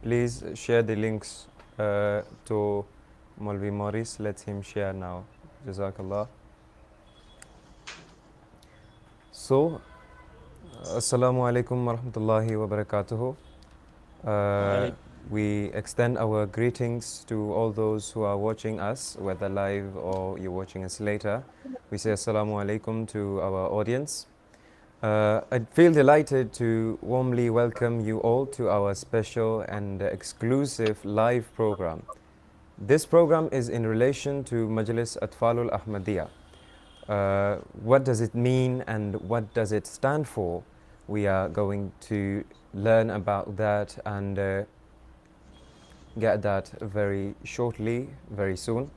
please share the links to Molvi Morris. Let him share now. Jazakallah. So, Assalamu alaikum wa rahmatullahi wa barakatuhu. We extend our greetings to all those who are watching us, whether live or you're watching us later. We say Assalamu alaikum to our audience. I feel delighted to warmly welcome you all to our special and exclusive live program. This program is in relation to Majlis Atfal-ul-Ahmadiyya. What does it mean and what does it stand for? We are going to learn about that and get that very shortly, very soon.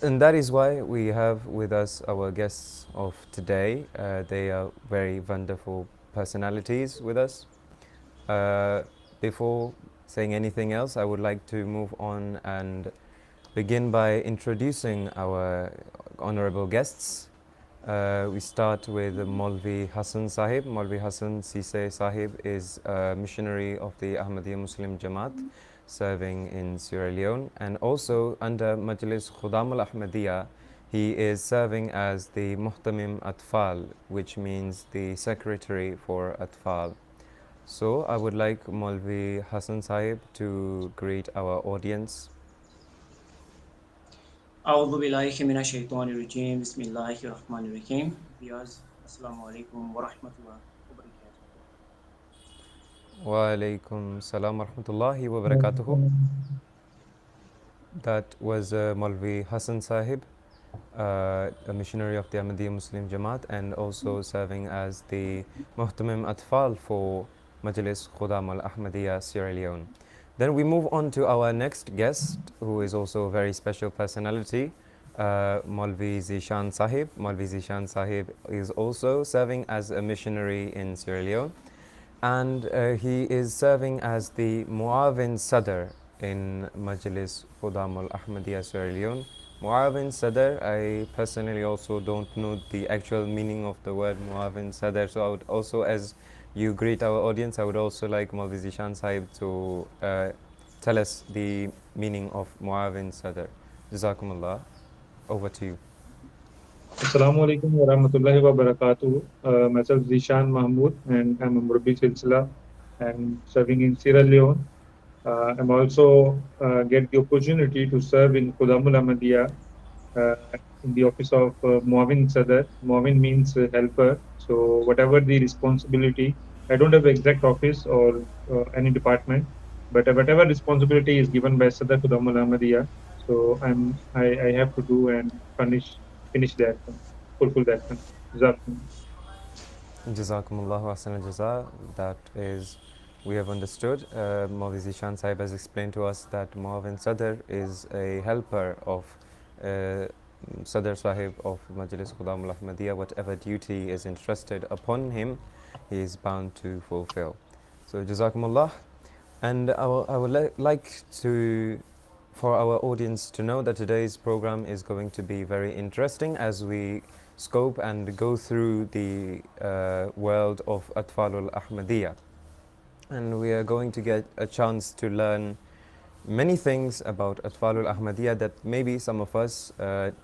And that is why we have with us our guests of today. They are very wonderful personalities with us. Before saying anything else, I would like to move on and begin by introducing our honorable guests. We start with Maulvi Hassan Sahib. Maulvi Hassan Sise Sahib is a missionary of the Ahmadiyya Muslim Jamaat serving in Sierra Leone, and also under Majlis Atfal-ul-Ahmadiyya he is serving as the Muhtamim Atfal, which means the secretary for Atfal. So I would like Maulvi Hassan Sahib to greet our audience. أعوذ بالله من الشيطان الرجيم بسم الله الرحمن الرحيم. Viewers, Assalamu alaikum wa rahmatullah wa barakatuh. Wa alaikum salam wa rahmatullahi wa barakatuhu. That was Maulvi Hassan Sahib, a missionary of the Ahmadiyya Muslim Jamaat and also serving as the Muhtamim Atfal for Majlis Atfal-ul-Ahmadiyya, Sierra Leone. Then we move on to our next guest, who is also a very special personality, Maulvi Zishan Sahib. Maulvi Zishan Sahib is also serving as a missionary in Sierra Leone, and he is serving as the Muawin Sadr in Majlis Atfal-ul-Ahmadiyya, Sierra Leone. Muawin Sadr, I personally also don't know the actual meaning of the word Muawin Sadr, so I would also, as you greet our audience, I would also like Maulvi Zishan Sahib to tell us the meaning of Muawin Sadr. Jazakumullah. Over to you. Assalamu alaikum wa rahmatullahi wa barakatuh. Myself Zishan Mahmood, and I'm a Murabbi Silsila and serving in Sierra Leone. I'm also get the opportunity to serve in Atfal-ul-Ahmadiyya in the office of Muawin Sadr. Muawin means helper. So whatever the responsibility, I don't have exact office or any department, but whatever responsibility is given by Sadr to Atfal-ul-Ahmadiyya, so I have to do and finish that, fulfill that. Jazakumullahu ahsan al-jaza. That is, we have understood. Maulvi Zishan Sahib has explained to us that Muawin Sadr is a helper of Sadr Sahib of Majlis Atfal-ul-Ahmadiyya. Whatever duty is entrusted upon him, he is bound to fulfill. So Jazakumullah. And I would like to, for our audience to know that today's program is going to be very interesting as we scope and go through the world of Atfal-ul-Ahmadiyya. And we are going to get a chance to learn many things about Atfal-ul-Ahmadiyya that maybe some of us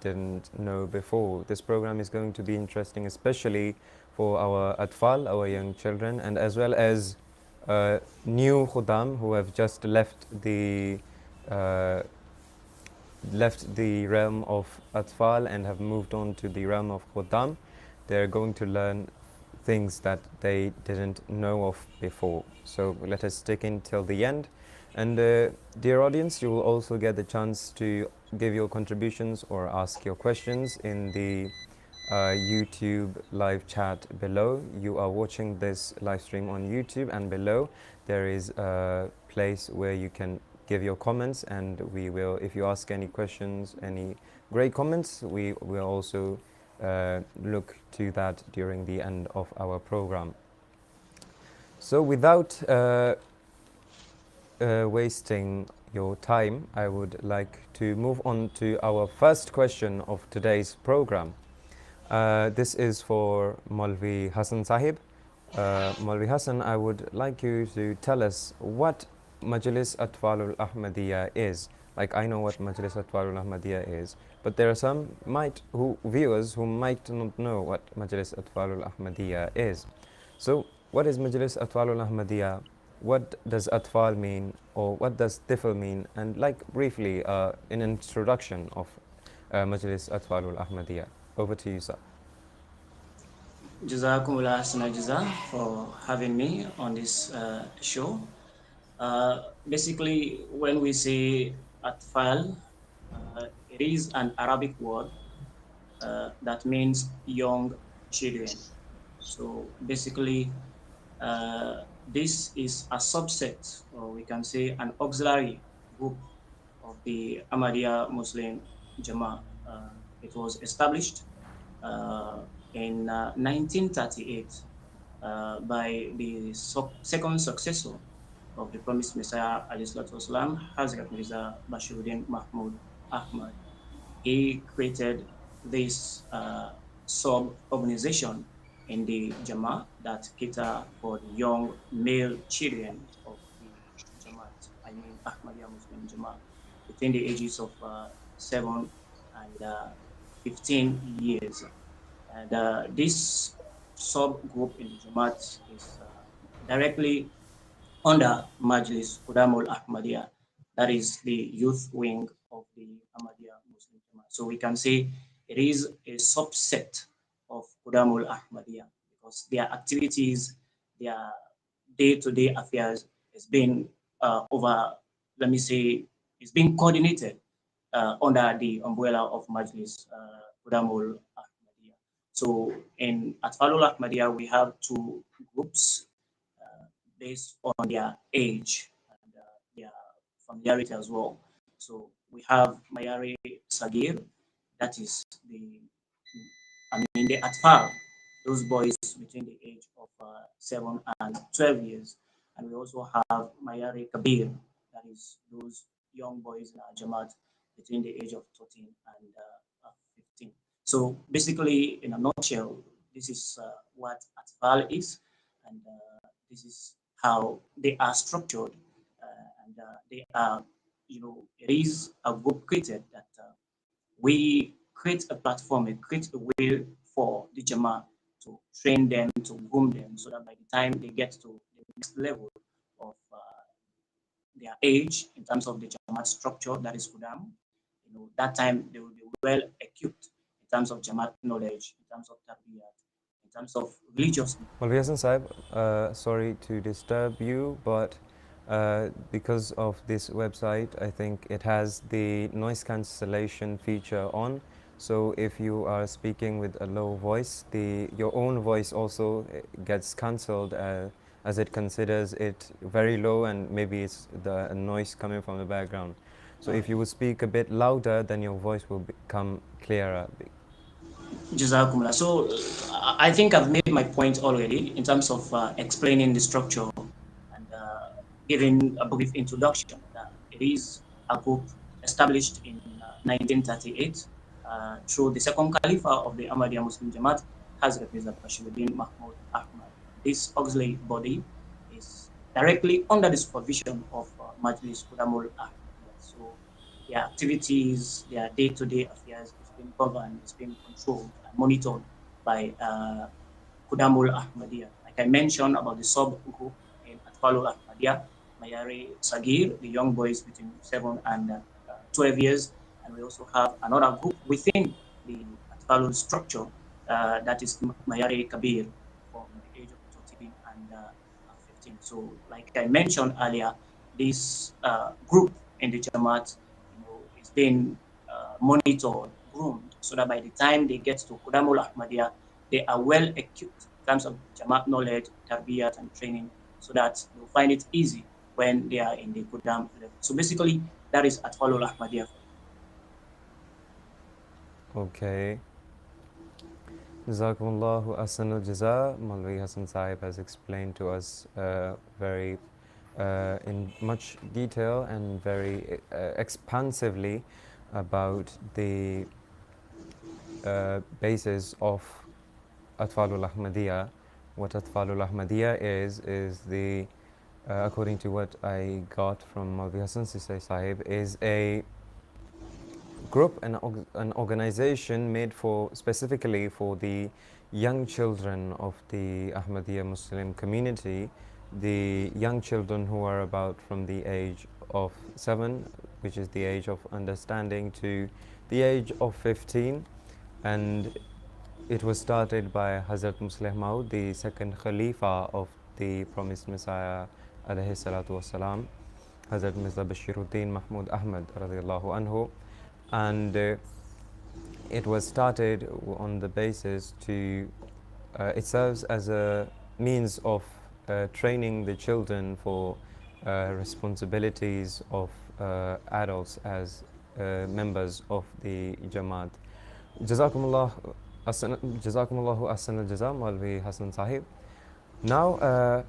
didn't know before. This program is going to be interesting, especially for our Atfal, our young children, and as well as new Khuddam who have just left the realm of Atfal and have moved on to the realm of Khuddam. They're going to learn things that they didn't know of before. So let us stick in till the end. And dear audience, you will also get the chance to give your contributions or ask your questions in the YouTube live chat below. You are watching this live stream on YouTube, and below there is a place where you can give your comments, and we will, if you ask any questions, any great comments, we will also look to that during the end of our program. So without wasting your time, I would like to move on to our first question of today's program. This is for Maulvi Hassan Sahib. Maulvi Hassan, I would like you to tell us what Majlis Atfal-ul-Ahmadiyya is. Like, I know what Majlis Atfal-ul-Ahmadiyya is, but there are some viewers who might not know what Majlis Atfal-ul-Ahmadiyya is. So, what is Majlis Atfal-ul-Ahmadiyya? What does Atfal mean, or what does Tifl mean? And like briefly, an introduction of Majlis Atfal-ul-Ahmadiyya. Over to you, sir. Jazakumullah Hasana Jaza for having me on this show. Basically, when we say Atfal, it is an Arabic word that means young children. So basically, this is a subset, or we can say an auxiliary group of the Ahmadiyya Muslim Jama. It was established in 1938 by the second successor of the promised Messiah, Islam, Hazrat Mirza Bashiruddin Mahmud Ahmad. He created this sub-organization in the Jamaat that cater for the young male children of the Jamaat, I mean Ahmadiyya Muslim Jamaat, between the ages of 7 and 15 years. And this subgroup in the Jamaat is directly under Majlis Al-Ahmadiyya, that is the youth wing of the Ahmadiyya Muslim Jamaat. So we can say it is a subset of Al-Ahmadiyya because their activities, their day-to-day affairs is being let me say, is being coordinated under the umbrella of Majlis Al-Ahmadiyya. So in Atfal-ul-Ahmadiyya, we have two groups based on their age and their familiarity as well. So we have Mayari Sagir, that is the Atfal, those boys between the age of 7 and 12 years. And we also have Mayari Kabir, that is those young boys in our Jamaat between the age of 13 and 15. So basically, in a nutshell, this is what Atfal is, and this is how they are structured, and they are, it is a group created that we create a platform, we create a way for the Jama to train them, to groom them, so that by the time they get to the next level of their age in terms of the Jamaat structure, that is Kudam, that time they will be well equipped in terms of Jamaat knowledge, in terms of tarbiyat, in terms of religious. Well, Yasin Saib, sorry to disturb you, but because of this website, I think it has the noise cancellation feature on. So if you are speaking with a low voice, your own voice also gets cancelled as it considers it very low, and maybe it's the noise coming from the background. So if you would speak a bit louder, then your voice will become clearer. Jazakumullah. So I think I've made my point already in terms of explaining the structure and giving a brief introduction. That it is a group established in 1938 through the second Caliph of the Ahmadiyya Muslim Jamaat, Hazrat Mirza Bashiruddin Mahmud Ahmad. This auxiliary body is directly under the supervision of Majlis Al-Ahmadiyya. So their activities, their day-to-day affairs is being governed, is being controlled and monitored by Al-Ahmadiyya. Like I mentioned about the subgroup in Atfal-ul-Ahmadiyya, Mayari Sagir, the young boys between 7 and 12 years. And we also have another group within the Atfalul structure, that is Mayari Kabir, from the age of 13 and 15. So like I mentioned earlier, this group in the Jamaat, is being monitored, groomed, so that by the time they get to Qudamul Ahmadiyya, they are well equipped in terms of Jamaat knowledge, tarbiyat, and training, so that they'll find it easy when they are in the Qudam level. So basically, that is Atfalul Ahmadiyya. Okay. Jazakumullahu Ahsanul Jaza. Malvi Hassan Saib has explained to us very in much detail and very expansively about the basis of Atfal-ul-Ahmadiyya. What Atfal-ul-Ahmadiyya is the according to what I got from Maulvi Hassan Sisai Sahib, is a group, an organization made for specifically for the young children of the Ahmadiyya Muslim community, the young children who are about from the age of 7, which is the age of understanding, to the age of 15, and it was started by Hazrat Musleh Maud, the second Khalifa of the promised Messiah, alayhi salatu wasalam, Hazrat Mirza Bashiruddin Mahmud Ahmad radiallahu anhu, and it was started on the basis to, it serves as a means of training the children for responsibilities of adults as members of the Jamaat. Jazakumullah Jazakumullahu Ahsan al-Jaza, Maulvi Hassan Sahib. Now,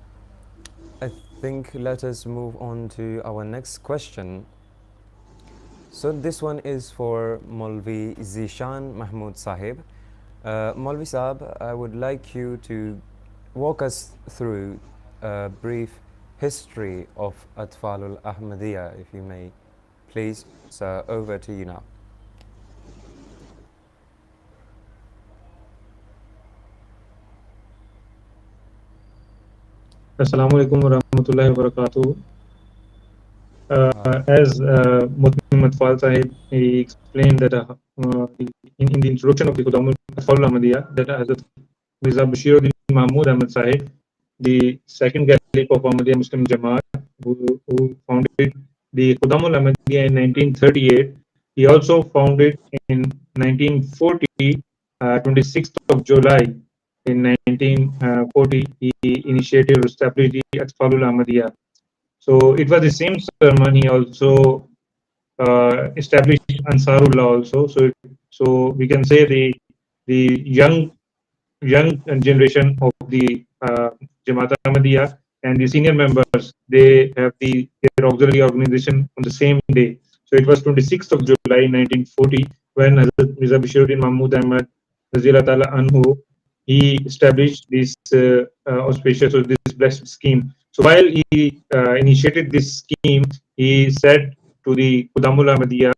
I think let us move on to our next question. So this one is for Maulvi Zishan Mahmud Sahib. Maulvi Sahib, I would like you to walk us through a brief history of Atfal-ul-Ahmadiyya, if you may. Please, sir, over to you now. Assalamu alaikum wa rahmatullahi wa barakatuh. As Muhtaram Atfal Sahib, he explained that in the introduction of the Atfal-ul-Ahmadiyya, that Hazrat Mirza Bashiruddin Mahmud Ahmad Sahib, the second Caliph of Ahmadiyya Muslim Jamaat, who founded the Atfal-ul-Ahmadiyya in 1938. He also founded in 1940, 26th of July in 1940, he initiated or established the Atfal-ul-Ahmadiyya. So it was the same sermon. He also established Ansarullah also. So we can say the young generation of the Jamaat Ahmadiyya and the senior members, they have their auxiliary organization on the same day. So it was 26th of July 1940 when Hazrat Mirza Bashiruddin Mahmud Ahmad Razila Ta'ala Anhu, he established this auspicious or this blessed scheme. So while he initiated this scheme, he said to the Ahmadiyya,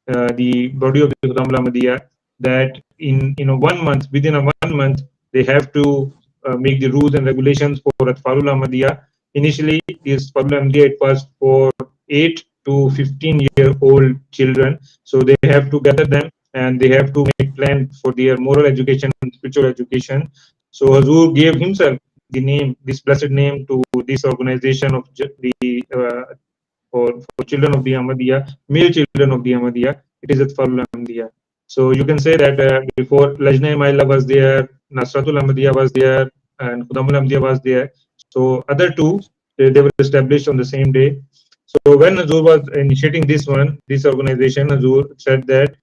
the body of the Ahmadiyya, that in 1 month, within a 1 month, they have to make the rules and regulations for Atfal-ul-Ahmadiyya. Initially, this Atfal-ul-Ahmadiyya, it was for 8 to 15-year-old children. So they have to gather them and they have to make plans for their moral education and spiritual education. So Hazur gave himself the name, this blessed name, to this organization of the for children of the Ahmadiyya, male children of the Ahmadiyya. It is Atfal-ul-Ahmadiyya. So you can say that before Lajna-e-Maila was there, Nasratul-Ahmadiyya was there, and Khudamul-Ahmadiyya was there. So other two, they were established on the same day. So when Hazur was initiating this organization, Hazur said that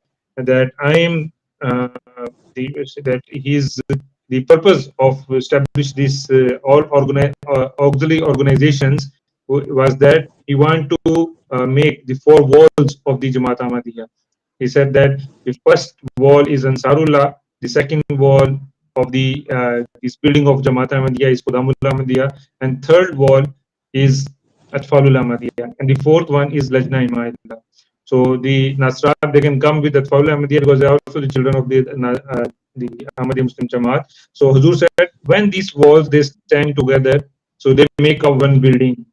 I am that he's the purpose of establish this all auxiliary organizations was that he want to make the four walls of the Jamaat Ahmadiyya. He said that the first wall is Ansarullah, the second wall of this building of Jamaat Ahmadiyya is Khudamul-Ahmadiyya, and third wall is Atfal-ul-Ahmadiyya, and the fourth one is Lajna-e-Maila. So the Nasra, they can come with Atfal-ul-Ahmadiyya because they are also the children of the Ahmadiyya Muslim Jamaat. So Huzur said, when these walls they stand together, so they make a one building.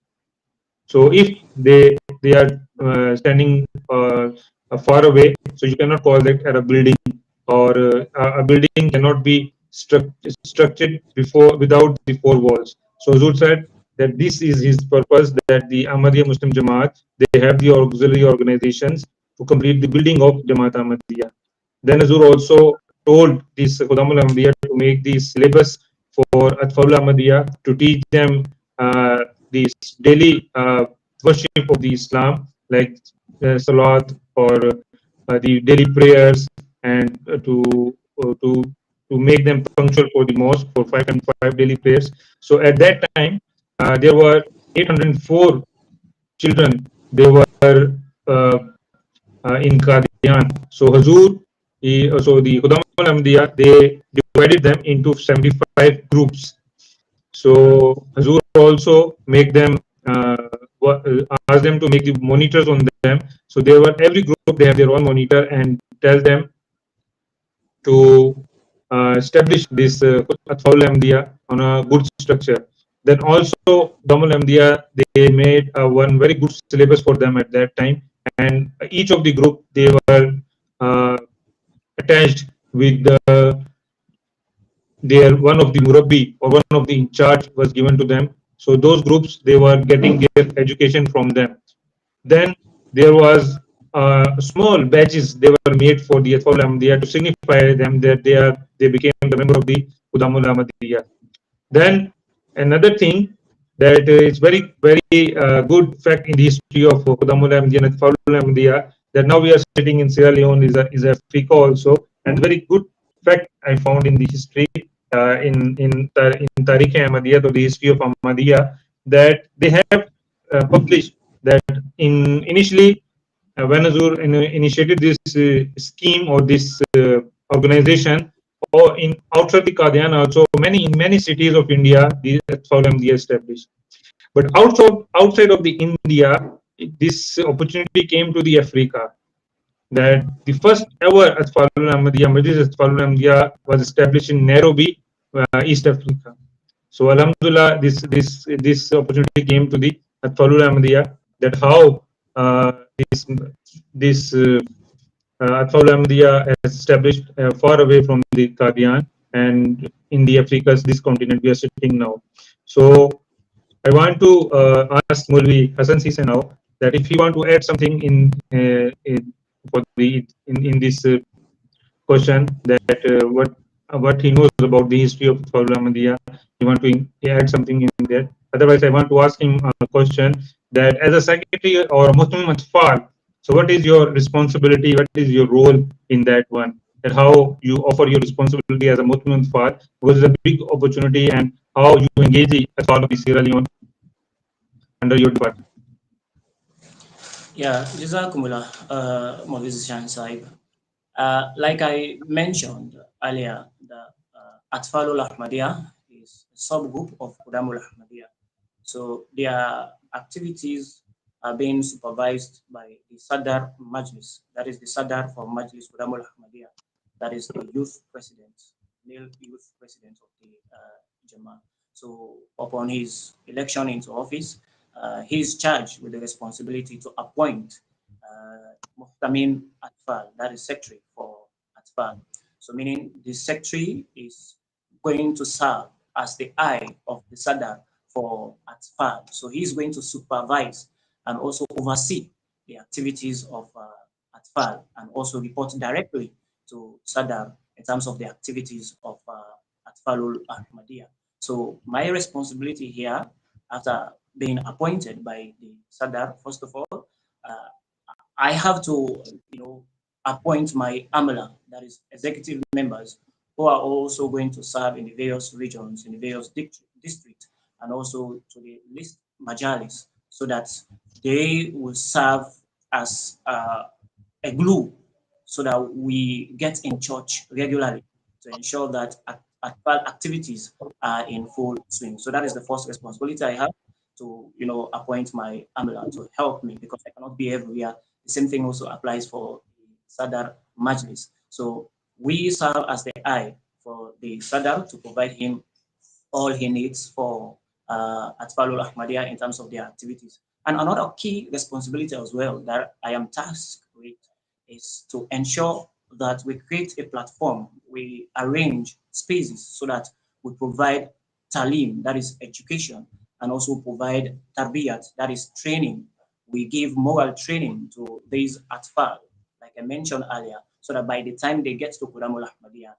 So if they are standing far away, so you cannot call that a building, or a building cannot be structured without the four walls. So Huzur said that this is his purpose, that the Ahmadiyya Muslim Jamaat, they have the auxiliary organizations to complete the building of Jamaat Ahmadiyya. Then Huzur also told this Khudamul Ahmadiyya to make the syllabus for Atfal-ul-Ahmadiyya to teach them this daily worship of the Islam, like Salat or the daily prayers, and to make them punctual for the mosque for 5 daily prayers. So at that time, there were 804 children. They were in Qadian. So Hazur, so the Khudam al-Ahmadiyya, they divided them into 75 groups. So Hazur also make them ask them to make the monitors on them. So every group they have their own monitor and tell them to establish this Atfal-ul-Ahmadiyya on a good structure. Then also Damul-Ahmadiyya, they made one very good syllabus for them at that time, and each of the group they were uh, attached with their one of the murabbi or one of the in charge was given to them. So those groups they were getting their education from them. Then there was small badges they were made for the Atfal Ahmadiyya to signify them that they became the member of the Udamul Ahmadiyya. Then another thing that is very good fact in the history of Udamul Ahmadiyya and Atfal Ahmadiyya that now we are sitting in Sierra Leone is a Africa also, and very good fact I found in the history in Tariq Ahmadiyya, or the history of Ahmadiyya, that they have published that in initially when Azur initiated this scheme or this organization, or in outside the Qadian also in many cities of India, the Atfal-ul-Ahmadiyya established. But outside of the India, this opportunity came to the Africa, that the first ever Atfal-ul-Ahmadiyya, Majlis Atfal-ul-Ahmadiyya was established in Nairobi, East Africa. So Alhamdulillah, this opportunity came to the Atfal-ul-Ahmadiyya, that how uh, this Atfal-ul-Ahmadiyya has established far away from the Qadian and in the Africa's this continent we are sitting now. So I want to ask Mulvi Hassan Sise now that if you want to add something in this question, that what he knows about the history of Atfal Ahmadiyya, you want to add something in there. Otherwise, I want to ask him a question that as a secretary or a Muslim Atfal, so what is your responsibility? What is your role in that one? And how you offer your responsibility as a Muslim Atfal, because it's a big opportunity, and how you engage the Atfal of the Sierra Leone under your department. Yeah, Jazakumullah, Musician Saib. Like I mentioned earlier, the Atfal-ul-Ahmadiyya is a subgroup of Qudamul-Ahmadiyya. So their activities are being supervised by the Sadar Majlis. That is the Sadar for Majlis Qudamul-Ahmadiyya. That is the youth president, male youth president of the Jama. So upon his election into office, he is charged with the responsibility to appoint Muhtamin Atfal, that is secretary for Atfal. So meaning the secretary is going to serve as the eye of the Sadar for Atfal. So he's going to supervise and also oversee the activities of Atfal, and also report directly to Sadar in terms of the activities of Atfal-ul-Ahmadiyya. So my responsibility here, after being appointed by the Sadar, first of all, uh, I have to, appoint my AMLA, that is executive members, who are also going to serve in the various regions, in the various districts, and also to the list Majalis, so that they will serve as a glue, so that we get in church regularly to ensure that activities are in full swing. So that is the first responsibility I have, to appoint my AMLA to help me, because I cannot be everywhere. The same thing also applies for the Sadar Majlis. So we serve as the eye for the Sadar to provide him all he needs for Atfalul Ahmadiyya in terms of their activities. And another key responsibility as well that I am tasked with is to ensure that we create a platform, we arrange spaces so that we provide talim, that is education, and also provide tarbiyat, that is training. We give moral training to these atfal, like I mentioned earlier, so that by the time they get to Qudamul Ahmadiyya,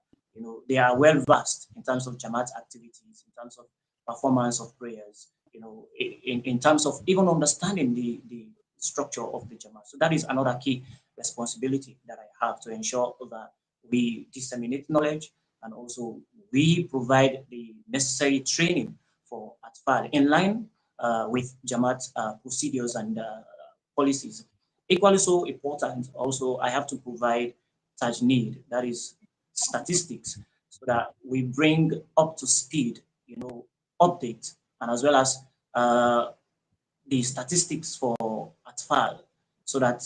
they are well versed in terms of Jamaat activities, in terms of performance of prayers, in terms of even understanding the structure of the Jamaat. So that is another key responsibility that I have, to ensure that we disseminate knowledge, and also we provide the necessary training for Atfal in line with Jamaat procedures and policies. Equally so important, also, I have to provide tajneed, that is statistics, so that we bring up to speed, update, and as well as uh, the statistics for Atfal so that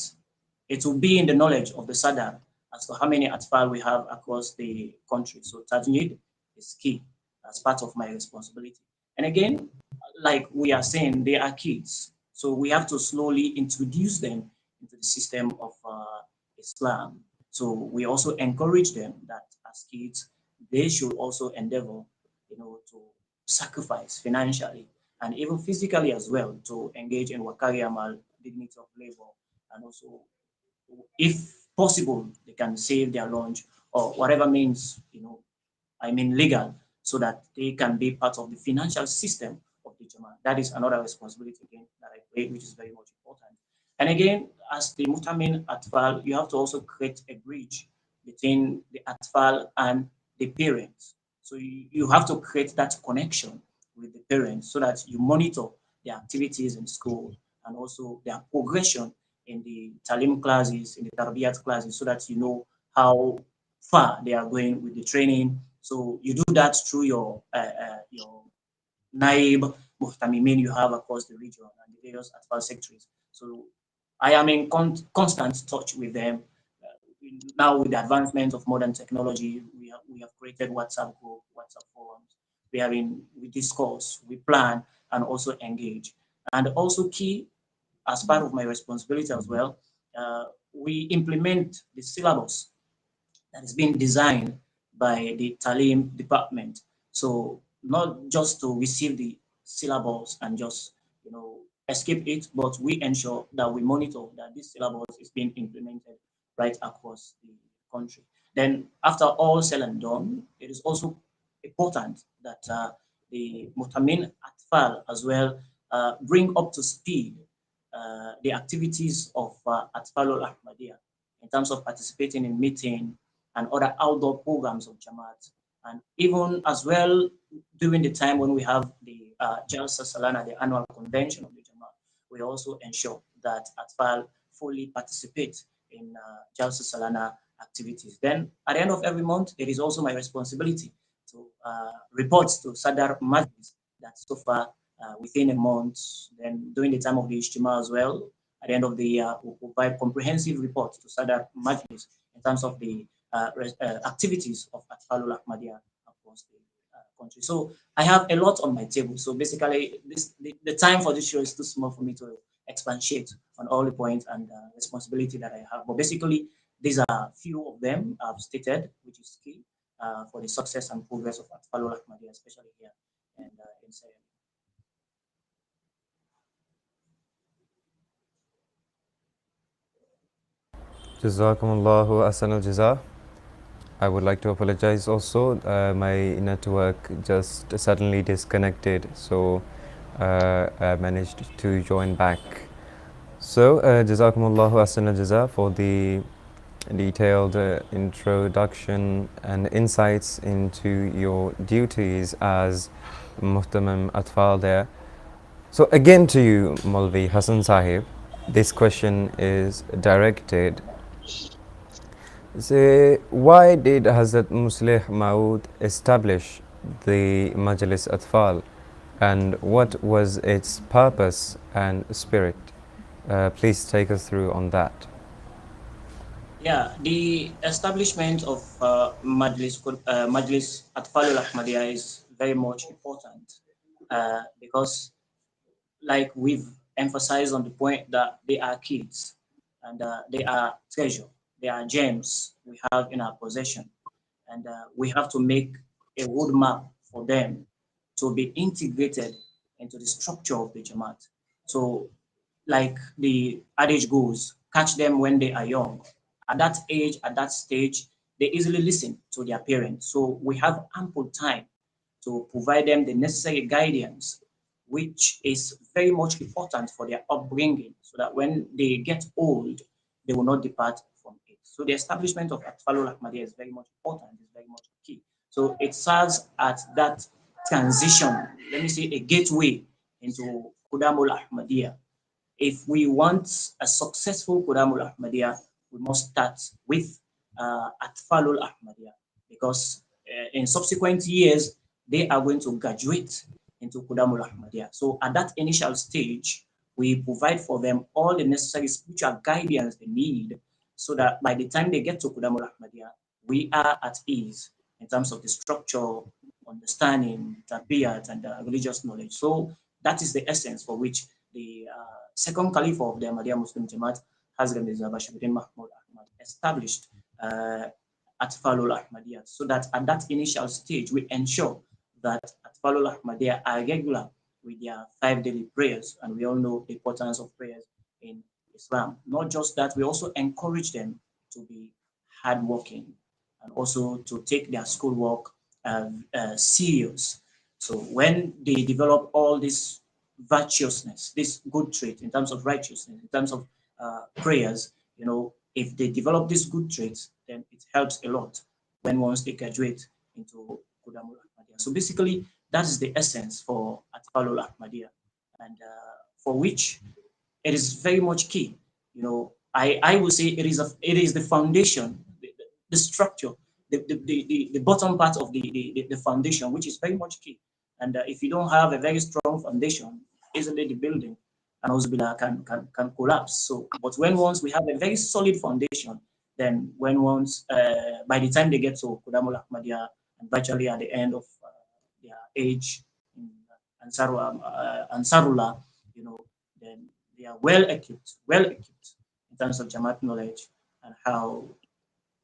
it will be in the knowledge of the Sadar as to how many Atfal we have across the country. So Tajnid is key as part of my responsibility. And again, like we are saying, they are kids. So we have to slowly introduce them into the system of Islam. So we also encourage them that as kids, they should also endeavor, to sacrifice financially and even physically as well to engage in wakari amal, dignity of labor, and also, if possible, they can save their lunch or whatever means, legal, so that they can be part of the financial system of the Jamaat. That is another responsibility again that I play, which is very much important. And again, as the Mutamin Atfal, you have to also create a bridge between the Atfal and the parents. So you have to create that connection with the parents so that you monitor their activities in school and also their progression in the Talim classes, in the Tarbiyat classes, so that you know how far they are going with the training. So you do that through your Naib Muhtamimin you have across the region and the various Atfal secretaries. So I am in constant touch with them. Now with the advancement of modern technology, we have created WhatsApp group, WhatsApp forums. We discuss, we plan, and also engage. And also key, as part of my responsibility as well, we implement the syllabus that is being designed by the Talim department. So not just to receive the syllabus and just escape it, but we ensure that we monitor that this syllabus is being implemented right across the country. Then after all said and done, it is also important that the Mutamin Atfal as well bring up to speed the activities of Atfal-ul-Ahmadiyya in terms of participating in meeting and other outdoor programs of Jamaat. And even as well during the time when we have the Jalsa Salana, the annual convention of the Jamaat, we also ensure that Atfal fully participate in Jalsa Salana activities. Then at the end of every month, it is also my responsibility to report to Sadar Majlis that so far within a month, then during the time of the Ijtima as well, at the end of the year, we'll provide comprehensive reports to Sadar Majlis in terms of the activities of Atfal-ul-Ahmadiyya across the country. So I have a lot on my table. So basically, the time for this show is too small for me to expatiate on all the points and responsibility that I have. But basically, these are few of them I've stated, which is key for the success and progress of Atfal-ul-Ahmadiyya, especially here and in Syria. Jazakumullahu ahsanul jaza. I would like to apologize also. My network just suddenly disconnected, so I managed to join back. So, Jazakumullahu ahsanul jaza for the detailed introduction and insights into your duties as Muhtamam Atfal there. So, again to you, Maulvi Hassan Sahib, this question is directed. So, why did Hazrat Muslih Maud establish the Majlis Atfal, and what was its purpose and spirit? Please take us through on that. Yeah, the establishment of Majlis Atfal-ul-Ahmadiyya is very much important because, like we've emphasized on the point that they are kids and they are treasure, they are gems we have in our possession, and we have to make a roadmap for them to be integrated into the structure of the Jamaat. So like the adage goes, catch them when they are young. At that age, at that stage, they easily listen to their parents. So we have ample time to provide them the necessary guidance, which is very much important for their upbringing, so that when they get old, they will not depart from it. So the establishment of Atfalul Ahmadiyya is very much important, is very much key. So it serves at that transition, let me say a gateway into Qudamul Ahmadiyya. If we want a successful Qudamul Ahmadiyya, we must start with Atfalul Ahmadiyya, because in subsequent years, they are going to graduate into Qudamul Ahmadiyya. So at that initial stage, We provide for them all the necessary spiritual guidance they need so that by the time they get to Ahmadiyya, we are at ease in terms of the structure, understanding, tarbiyat, and religious knowledge. So that is the essence for which the second caliph of the Ahmadiyya Muslim Jamaat, Hazrat Mirza Bashiruddin Mahmud Ahmad, established Atfal-ul-Ahmadiyya, so that at that initial stage, we ensure that Atfal-ul-Ahmadiyya are regular with their 5 daily prayers, and we all know the importance of prayers in Islam. Not just that, we also encourage them to be hardworking and also to take their schoolwork serious. So when they develop all this virtuousness, this good trait in terms of righteousness, in terms of prayers, if they develop these good traits, then it helps a lot when once they graduate into Kudamul Ahmadiyya. So basically, that is the essence for Atfalul Ahmadiyya, and for which it is very much key. I would say it is the foundation, the structure, the bottom part of the foundation, which is very much key. And if you don't have a very strong foundation, easily the building can collapse. So, but when once we have a very solid foundation, then when once by the time they get to Kudamul Ahmadiyya and virtually at the end of their age in Ansarullah, then they are well equipped in terms of Jamaat knowledge and how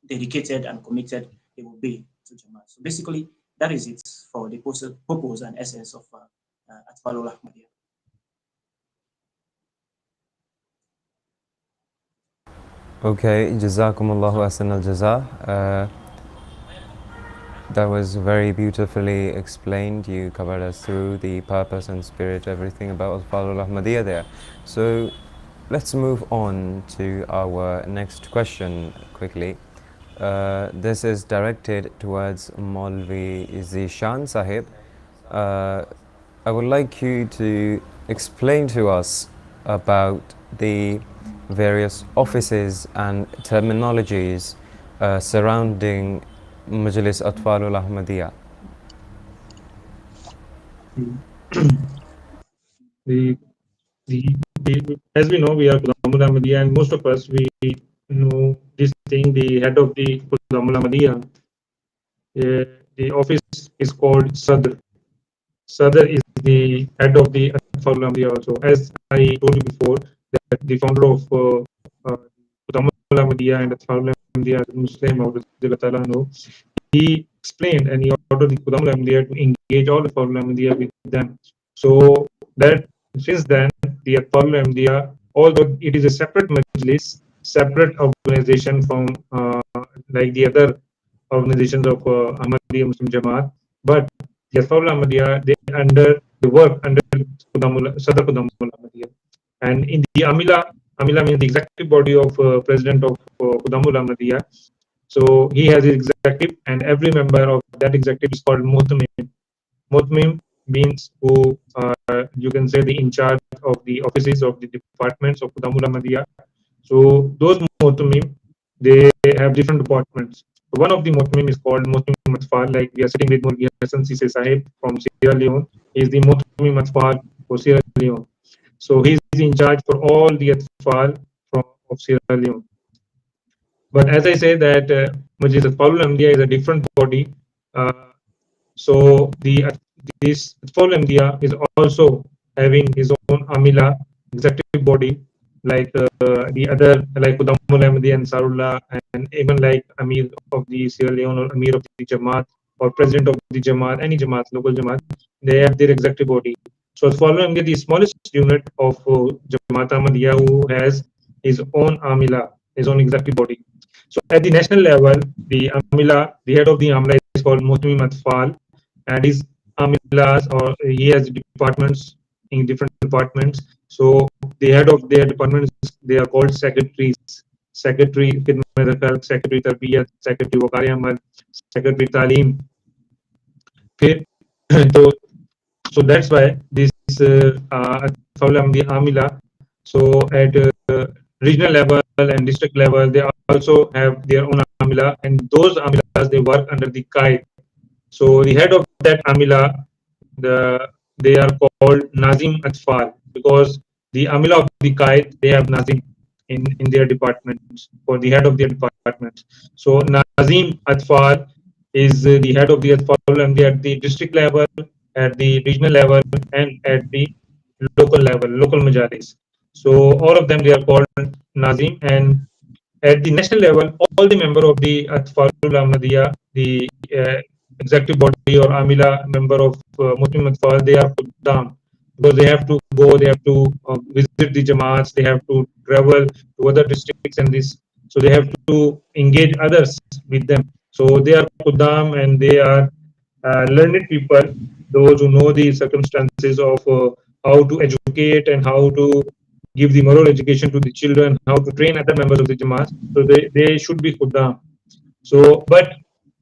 dedicated and committed they will be to Jamaat. So basically, that is it for the purpose and essence of Atfal-ul-Ahmadiyya. Okay, Jazakumullahu Ahsan al-Jaza. That was very beautifully explained. You covered us through the purpose and spirit, everything about Atfal-ul-Ahmadiyya there. So let's move on to our next question quickly. This is directed towards Maulvi Zishan Sahib. I would like you to explain to us about the various offices and terminologies surrounding Majlis Atfal-ul-Ahmadiyya. As we know, we are Kudamul Ahmadiyya, and most of us, we know this thing, the head of the Kudamul Ahmadiyya. The office is called Sadr. Sadr is the head of the Atfal-ul-Ahmadiyya also. As I told you before, that the founder of Kudamul Ahmadiyya and Atfal-ul-Ahmadiyya, Muslim of he explained and he ordered the Kudamul Ahmadiyya to engage all the Atfal-ul-Ahmadiyya with them. So that since then, the Atfal-ul-Ahmadiyya, although it is a separate majlis, separate organization from like the other organizations of Ahmadiyya Muslim Jamaat, but the Atfal-ul-Ahmadiyya, they work under Sadr Kudamul Ahmadiyya. And in the Amila means the executive body of president of Kudamul Ahmadiyya. So he has his executive, and every member of that executive is called Muhtamim. Muhtamim means who you can say the in charge of the offices of the departments of Kudamul Ahmadiyya. So those Muhtamim, they have different departments. One of the Muhtamim is called Muhtamim Atfal, like we are sitting with Murgi Hassan Sise Sahib from Sierra Leone. He is the Muhtamim Atfal for Sierra Leone. So he is in charge for all the Atfal of Sierra Leone. But as I say that Majlis Atfal-ul-Ahmadiyya is a different body. So this Atfal-ul-Ahmadiyya is also having his own Amila executive body, like the other, like Kudamul Ahmadiyya and Sarullah, and even like Amir of the Sierra Leone or Amir of the Jamaat or President of the Jamaat, any Jamaat, local Jamaat, they have their executive body. So Atfal-ul-Ahmadiyya, the smallest unit of Jamaat Ahmadiyya, who has his own Amila, his own executive body. So at the national level, the Amila, the head of the Amila is called Muhtamim Atfal, and his Amilas, or he has departments in different departments. So the head of their departments, they are called secretaries. Secretary Khidmat, Secretary Tarbiyat, Secretary Wakari Ahmad, Secretary Talim. So that's why this Amila. So at regional level and district level, they also have their own Amila, and those Amilas, they work under the Qaid. So the head of that Amila, they are called Nazim Atfal, because The Amila of the Qaid, they have Nazim in their departments, or the head of their departments. So Nazim Atfal is the head of the Atfal and at the district level, at the regional level, and at the local level, local Majalis. So all of them, they are called Nazim. And at the national level, all the member of the Atfal-ul-Ahmadiyya, the executive body or Amila member of Muslim Atfal, they are Khuddam, because they have to go, they have to visit the Jamaats, they have to travel to other districts and this. So they have to engage others with them. So they are Khuddam, and they are learned people, those who know the circumstances of how to educate and how to give the moral education to the children, how to train other members of the Jamaat. So they should be Khuddam. So, but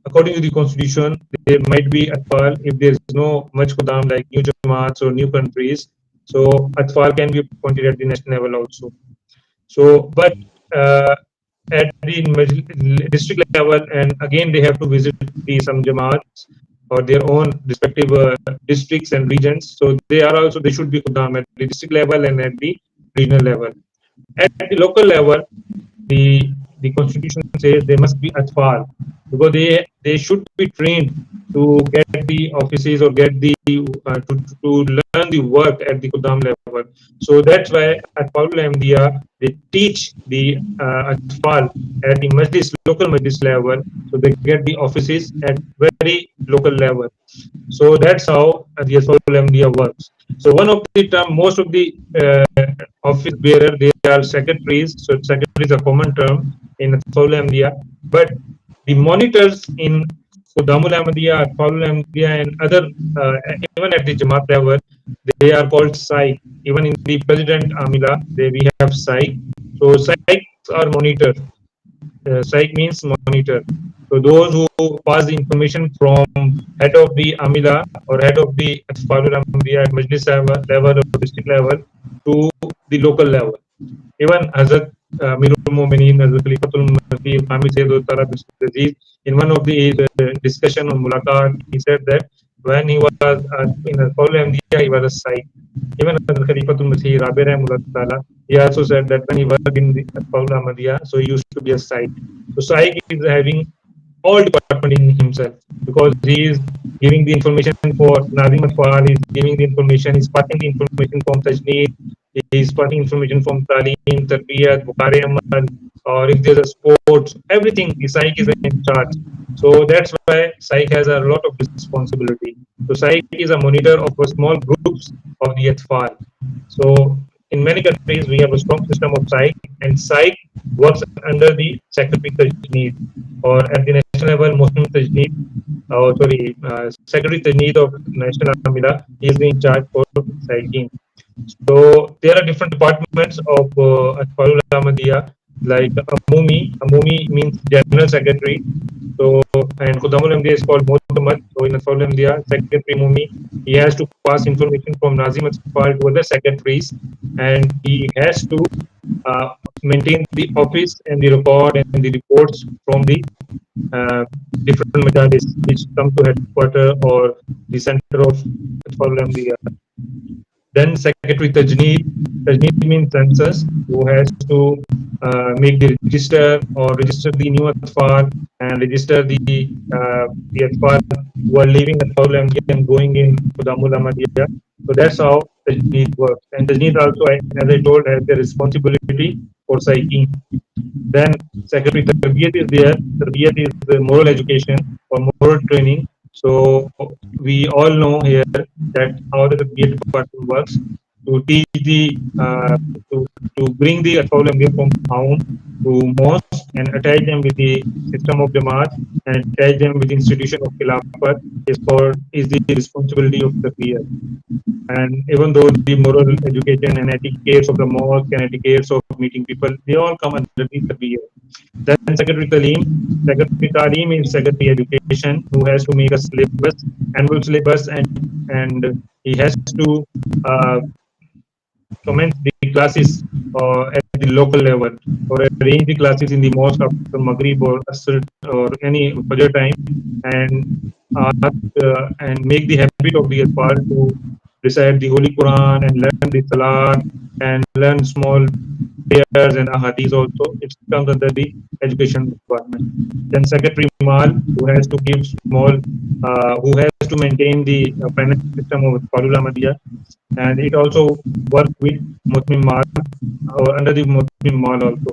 according to the constitution, there might be Atfal if there is no much Khuddam like new Jamaats or new countries. So Atfal can be appointed at the national level also. So, but uh, at the district level, and again they have to visit the some Jamaats or their own respective districts and regions. So they are also, they should be Khuddam at the district level and at the regional level. At the local level, the constitution says they must be atfal, because they should be trained to get the offices or get the to learn the work at the Kudam level. So that's why at Paul Ahmadiyya they teach the atfal at the Majlis, local Majlis level, so they get the offices at very local level. So that's how the Atfal-ul-Ahmadiyya works. So one of the term, most of the office bearer, they are secretaries. So secretary is a common term in Atfal-ul-Ahmadiyya. But the monitors in Khudamul-Ahmadiyya, Atfal-ul-Ahmadiyya, and other, even at the Jamaat level, they are called Sai. Even in the President Amila, we have Sai. So Saiks are monitors. Psych means monitor. So those who pass the information from head of the Amila or head of the Atfal-ul-Ahmadiyya at Majlis level or district level to the local level. Even Hazrat Amirul Mu'mineen, Hazrat Khalifatul Masih, Hamid Sayyidul Tara Aziz, in one of the discussion on Mulaqat, he said that when he was in Atfal-ul-Ahmadiyya, he was a Psych. Even Hazrat Khalifatul Masih, Rabi Rahimullah, he also said that when he worked in the Atfal-ul-Ahmadiyya, so he used to be a Psych. So Psych is having all department in himself, because he is giving the information for Nazim Atfal, he is giving the information, he is passing the information from Tajneed, he is passing information from Talim, Tarbiyat, Bukhari Amal, or if there's a sports, everything, the Psych is in charge. So that's why Psych has a lot of responsibility. So Psych is a monitor of a small groups of the Atfal. So in many countries, we have a strong system of Psych, and Psych works under the Secretary Tajneed, or at the national level, Muslim Tajneed, Secretary Tajneed of National Amila, he is in charge for Psyching. So there are different departments of Atfal-ul-Ahmadiyya, like Amumi means General Secretary. So, and Khudamul-Ahmadiyya is called Muhtamad. So in Atfal-ul-Ahmadiyya, Secretary Mumi, he has to pass information from Nazim Atfal to other secretaries, and he has to maintain the office and the record and the reports from the different majalis which come to headquarter or the center of Atfal-ul-Ahmadiyya. Then Secretary Tajneed. Tajneed means census, who has to make the register or register the new Atfal and register the Atfal who are leaving Atfal-ul-Ahmadiyya and going in Khudamul-Ahmadiyya. So that's how Tajneed works. And Tajneed also, as I told, has the responsibility for psyching. Then Secretary Tarbiyat is there. Tarbiyat is the moral education or moral training. So we all know here that how the Tarbiyat department works to teach the to bring the Atfal-ul-Ahmadiyya from home to mosque and attach them with the system of Jamaat and attach them with the institution of Khilafat is the responsibility of the peer. And even though the moral education and etiquettes of the mosque and etiquettes of meeting people, they all come under the peer. Then Secretary Talim. Secretary Talim is Secretary Education, who has to make a syllabus, annual syllabus, and he has to uh, commence the classes at the local level, or arrange the classes in the mosque after Maghrib or Asr or any Fajr time, and make the habit of the Atfal to recite the Holy Quran and learn the Salat and learn small prayers and ahadith also. It comes under the education department. Then Secretary Mal, who has to give small, who has to maintain the finance system of Atfal-ul-Ahmadiyya, and it also work with Mutmim Mal, or under the Mutmim Mal also.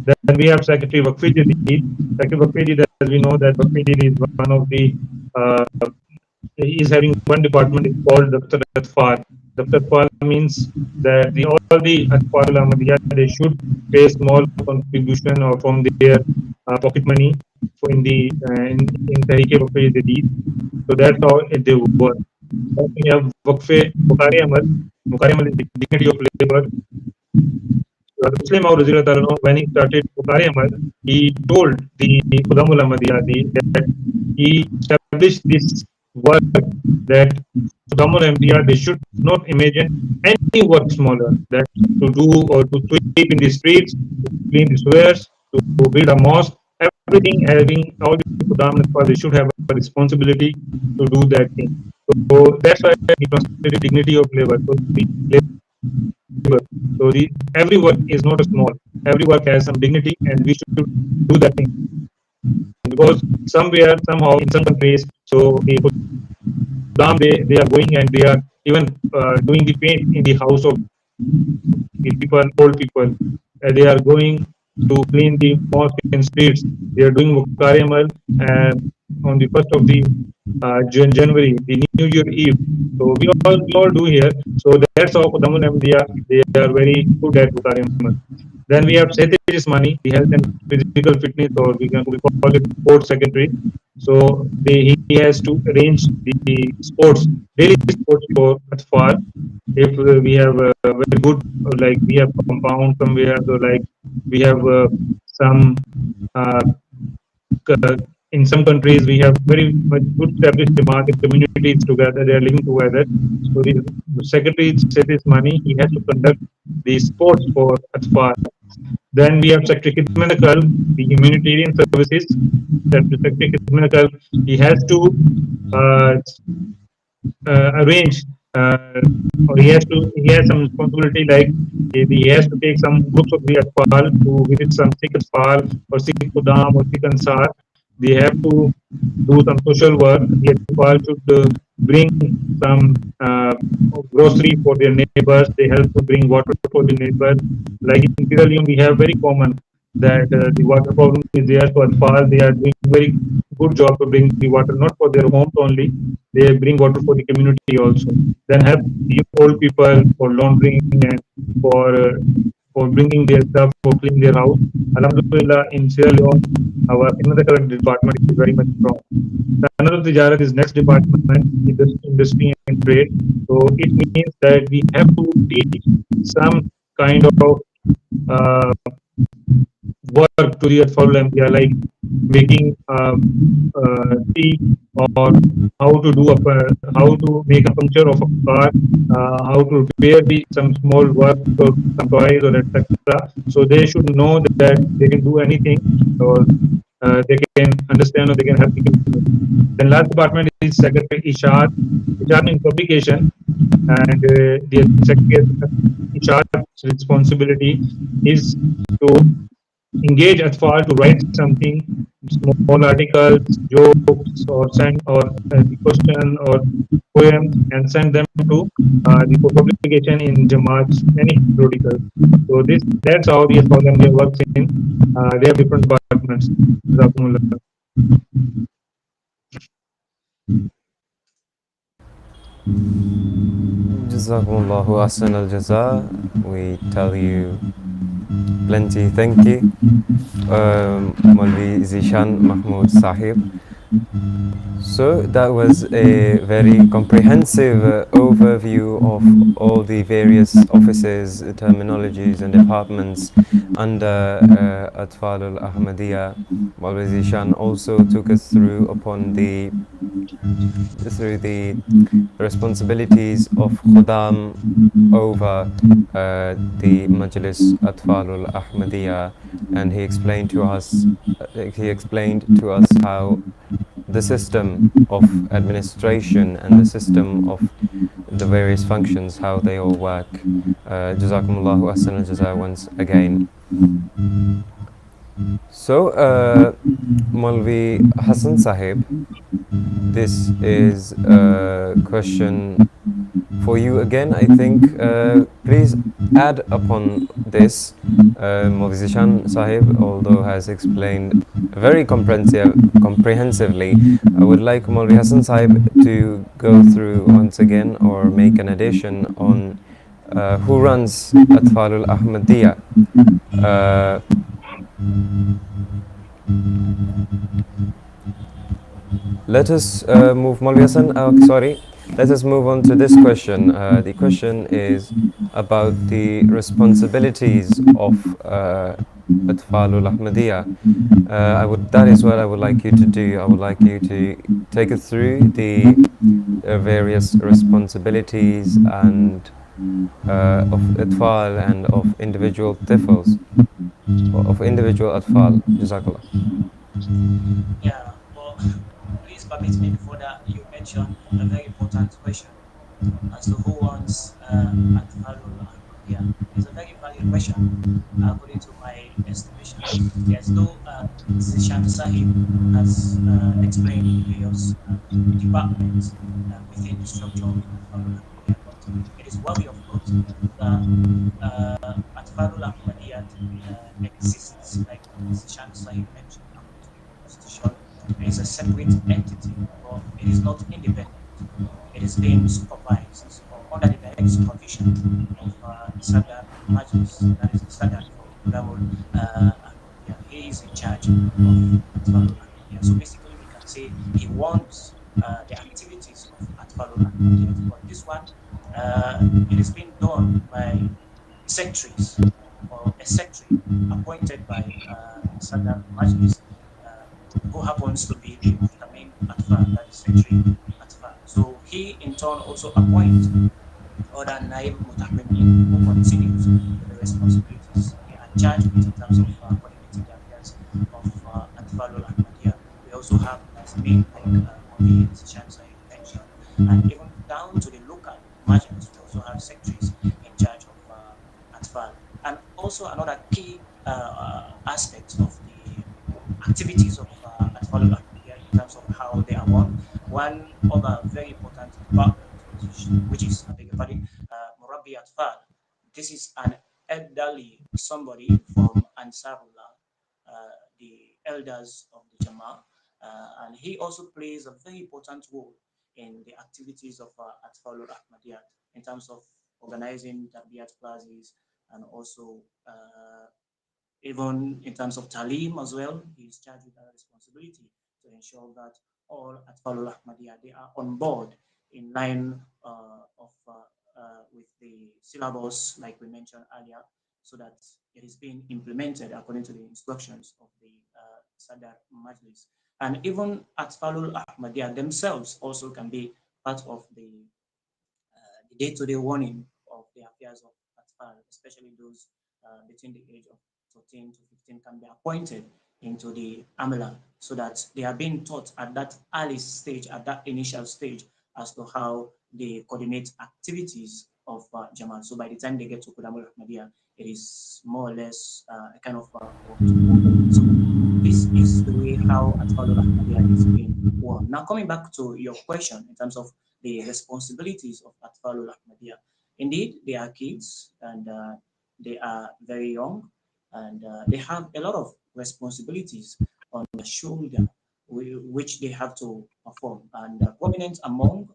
Then we have Secretary Waqfi Jadid. Secretary Waqfi Jadid, as we know that Waqfi Jadid is one of the uh, he is having one department is called Daftar Atfal. Daftar Atfal means that all the Atfal Ahmadiyya, they should pay small contribution or from their pocket money for in Tehreek Waqf Jadid. So that's how they work. Then we have Waqf Bukhari Amal. Bukhari Amal is the dignity of labor. Muslim Maud, when he started Bukhari Amal, he told the Khudamul Ahmadiyya that he established this work that Khudamul Ahmadiyya, they should not imagine any work smaller that to do or to sweep in the streets, to clean the sewers, to build a mosque, everything having all the Khudam Ahmadiyya, they should have a responsibility to do that thing. So that's why he translated dignity of labor. So the labor. So the every work is not a small. Every work has some dignity, and we should do that thing because somewhere somehow in some countries, so the Khudam, they are going and they are even doing the paint in the house of the people, old people. They are going to clean the mosque and streets. They are doing Mukarimal on the first of the January, the New Year Eve. So we all do here. So that's how Khudamul Ahmadiyya, they are very good at Mukarimal. Then we have Seth Jismani, the health and physical fitness, or we call it sports secretary. So he has to arrange the sports, daily sports for Atfal. If we have very good, like we have compound somewhere, so like we have some uh, in some countries we have very much good established market communities together, they are living together. So the secretary set his money, he has to conduct the sports for Atfal. Then we have Secretary Khidmatkal, the humanitarian services. Secretary Khidmatkal, he has to uh, arrange or he has some responsibility like he has to take some groups of the Atfal to visit some Sikh Atfal or Sikh Kudam or Sikh Ansar. They have to do some social work. The Atfal should bring some grocery for their neighbors. They help to bring water for the neighbors. Like in Sierra Leone, we have very common that the water problem is there. So Atfal, they are doing very good job to bring the water, not for their homes only. They bring water for the community also. Then help the old people for laundering and for bringing their stuff, for cleaning their house. Alhamdulillah, in Sierra Leone, our Khidmat department is very much strong. The another Tijarat is next department, industry and trade. So it means that we have to teach some kind of uh, work to the Atfal-ul-Ahmadiyya, like making tea, or how to do how to make a puncture of a car, how to repair some small work or some toys or etc. So they should know that they can do anything, or they can understand or they can help the community. Then last department is Secretary Ishar. Ishar means publication, and the Secretary Ishar's responsibility is to engage Atfal to write something, small articles, jokes, or send or the question or poem, and send them to the publication in Jamaat's any periodical. So that's how the Atfal works in. They have different departments. Jazakumullah. Jazakumullahu ahsan al jaza. We tell you plenty thank you, Maulvi Zishan Mahmood Sahib. So that was a very comprehensive overview of all the various offices, terminologies and departments under Atfal-ul-Ahmadiyya. Maulvi Zishan also took us through the responsibilities of Khudam over the Majlis Atfal-ul-Ahmadiyya, and he explained to us how the system of administration and the system of the various functions, how they all work. Jazakumullahu ahsan al-jaza once again. So, Malvi Hassan Sahib, this is a question for you again, I think. Please add upon this. Maulvi Zishan Sahib, although has explained very comprehensively, I would like Maulvi Hassan Sahib to go through once again or make an addition on who runs Atfal-ul-Ahmadiyya. Let us move, Maulvi Hassan, sorry. Let us move on to this question. The question is about the responsibilities of Atfal-ul-Ahmadiyya. That is what I would like you to do. I would like you to take us through the various responsibilities and of Atfal and of individual tifls, of individual Atfal. Jazakallah. Yeah, well, please permit me before that you mentioned a very important question as to who wants Atfal-ul-Ahmadiyya. It is a very valid question, according to my estimation. Yes, though Zishan Sahib has explained the various departments within the structure of Atfal-ul-Ahmadiyya, but it is worthy of note that Atfal-ul-Ahmadiyya exists, like Zishan Sahib mentioned, according to the constitution. It is a separate entity, but it is not independent. It is being supervised or under the direct supervision of the Sadar Majlis, that is the Sadar for Kudamul Ahmadiyya. He is in charge of Atfalul Ahmadiyya. So basically, we can say he wants the activities of Atfalul Ahmadiyya. But this one, it is being done by secretaries or a secretary appointed by Sadar Majlis, who happens to be the Muhtamin Atfal, that is Secretary Atfal. So he in turn also appoints other Naib Mutahmimin who continues with the responsibilities they are charged with in terms of coordinating the affairs of Atfalul Ahmadiyya. We also have Nazimin, like Mavi Zishan Sahib mentioned, and even down to the local margins, we also have secretaries in charge of Atfal. And also another key aspect of the activities of Atfalul Ahmadiyya in terms of how they are won. One other very important department, which is, I beg your pardon, Murabi Atfal. This is an elderly somebody from Ansarullah, the elders of the Jama'ah, and he also plays a very important role in the activities of Atfalul Ahmadiyya in terms of organizing Tarbiyat classes and also even in terms of Talim as well. He is charged with that responsibility to ensure that all Atfalul Ahmadiyya they are on board in line with the syllabus, like we mentioned earlier, so that it is being implemented according to the instructions of the Sadar Majlis. And even Atfalul Ahmadiyya themselves also can be part of the day-to-day warning of the affairs of Atfal, especially those between the age of 14 to 15 can be appointed into the Amila so that they are being taught at that early stage, at that initial stage, as to how they coordinate activities of Jamal. So by the time they get to Kudamul Ahmadiyya, it is more or less a kind of work to do. So this is the way how Atfalul Ahmadiyya is being won. Now coming back to your question in terms of the responsibilities of Atfalul Ahmadiyya. Indeed, they are kids and they are very young and they have a lot of responsibilities on their shoulder which they have to perform. And prominent among,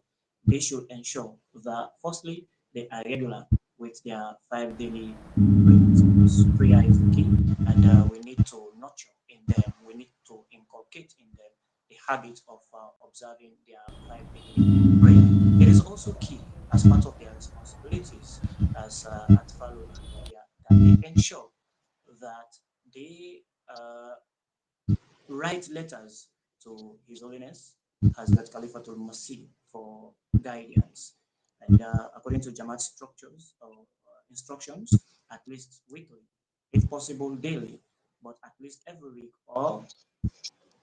they should ensure that firstly, they are regular with their 5 daily prayers because prayer is the key and we need to nurture in them, we need to inculcate in them the habit of observing their 5 daily prayer. It is also key as part of their responsibilities as Atfalul Ahmadiyya that they ensure that they write letters to His Holiness Hazrat Khalifatul Masih for guidance. And according to Jamaat structures or instructions, at least weekly, if possible daily, but at least every week or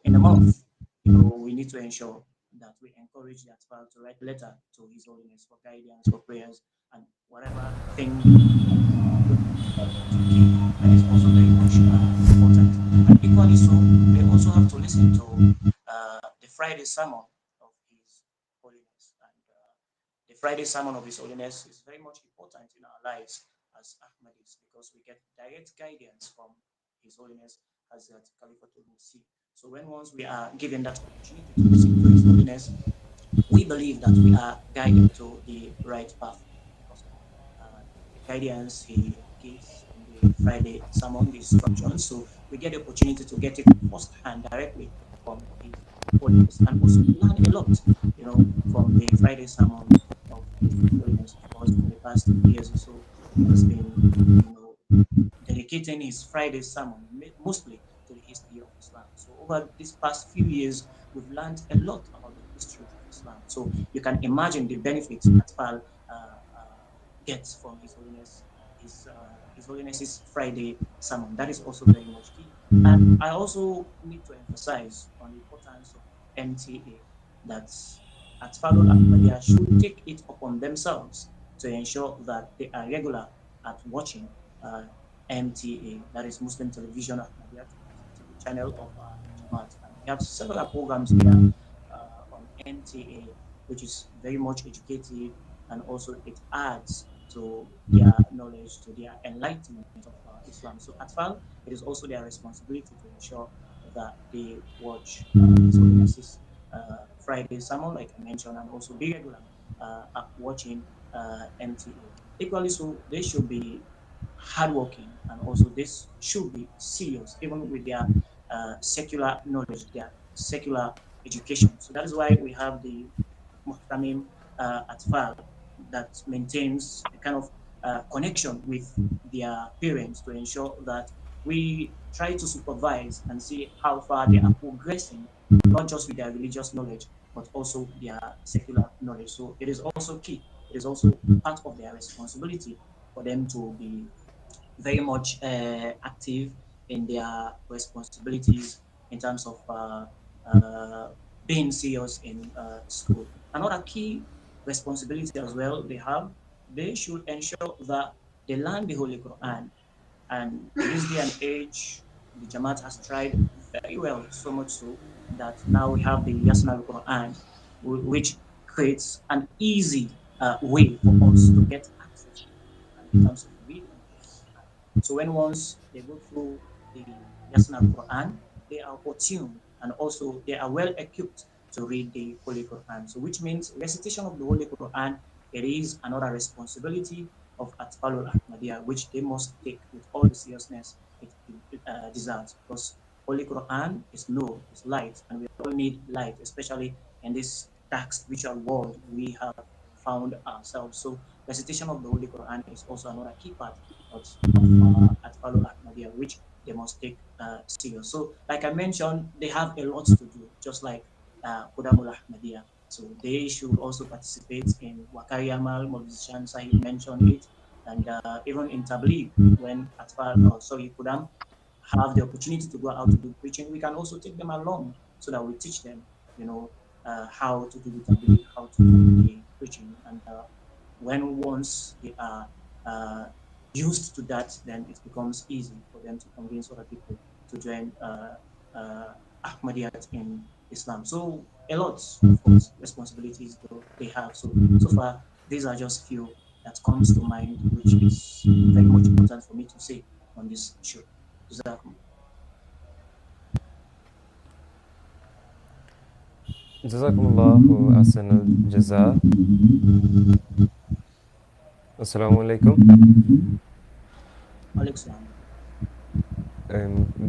in a month, we need to ensure that we encourage the Atfal to write letter to His Holiness for guidance, for prayers, and whatever thing to keep. That is also very much important. And equally so, they also have to listen to the Friday sermon of His Holiness. And the Friday sermon of His Holiness is very much important in our lives as Ahmadis because we get direct guidance from His Holiness as the Khalifatul Musi. So when once we are given that opportunity to listen to His Holiness, we believe that we are guided to the right path because of the guidance he gives in the Friday sermon, the instructions. So we get the opportunity to get it firsthand directly from His Holiness and also learn a lot, from the Friday sermon of His Holiness. Of course, for the past years or so, he has been, dedicating his Friday sermon mostly to the history of Islam. So over these past few years, we've learned a lot about the history of Islam. So you can imagine the benefits Atfal gets from His Holiness's Friday sermon. That is also very much key. And I also need to emphasize on the importance of MTA that Atfal-ul-Ahmadiyya should take it upon themselves to ensure that they are regular at watching MTA, that is Muslim Television Ahmadiyya TV channel of Jamaat. And we have several programs here on MTA, which is very much educative and also it adds to their knowledge, to their enlightenment of Islam. So at FAL, it is also their responsibility to ensure that they watch His Holiness's Friday sermon, like I mentioned, and also be regular at watching MTA. Equally so, they should be hardworking and also this should be serious even with their secular knowledge, their secular education. So that is why we have the Muhtamim Atfal that maintains a kind of connection with their parents to ensure that we try to supervise and see how far they are progressing, not just with their religious knowledge, but also their secular knowledge. So it is also key. It is also part of their responsibility for them to be very much active in their responsibilities in terms of being serious in school. Another key responsibility as well they have, they should ensure that they learn the Holy Quran. And in this day and age, the Jamaat has tried very well, so much so that now we have the Yasna al-Quran, which creates an easy way for us to get access to the Quran in terms of reading the Holy Quran. So when once they go through the Yasna al-Quran, they are opportune and also they are well equipped to read the Holy Quran. So which means recitation of the Holy Quran, it is another responsibility of Atfal-ul-Ahmadiyya, which they must take with all the seriousness it deserves. Because Holy Quran is nur, is light, and we all need light, especially in this dark spiritual world we have found ourselves. So recitation of the Holy Quran is also another key part of Atfal-ul-Ahmadiyya, which they must take serious. So like I mentioned, they have a lot to do, just like Qudamul Ahmadiyya. So they should also participate in Wakari Amal, Mobilization Sahib mentioned it, and even in Tabligh, when Qudam have the opportunity to go out to do preaching, we can also take them along so that we teach them, how to do the Tabligh, how to do the preaching. And when once they are uh, used to that, then it becomes easy for them to convince other people to join Ahmadiyyat in Islam. So a lot of course responsibilities they have. So far these are just few that comes to mind, which is very much important for me to say on this show. Jazakum. Jazakumullahu ahsanal jaza. Assalamu alaikum. Alaikum salam.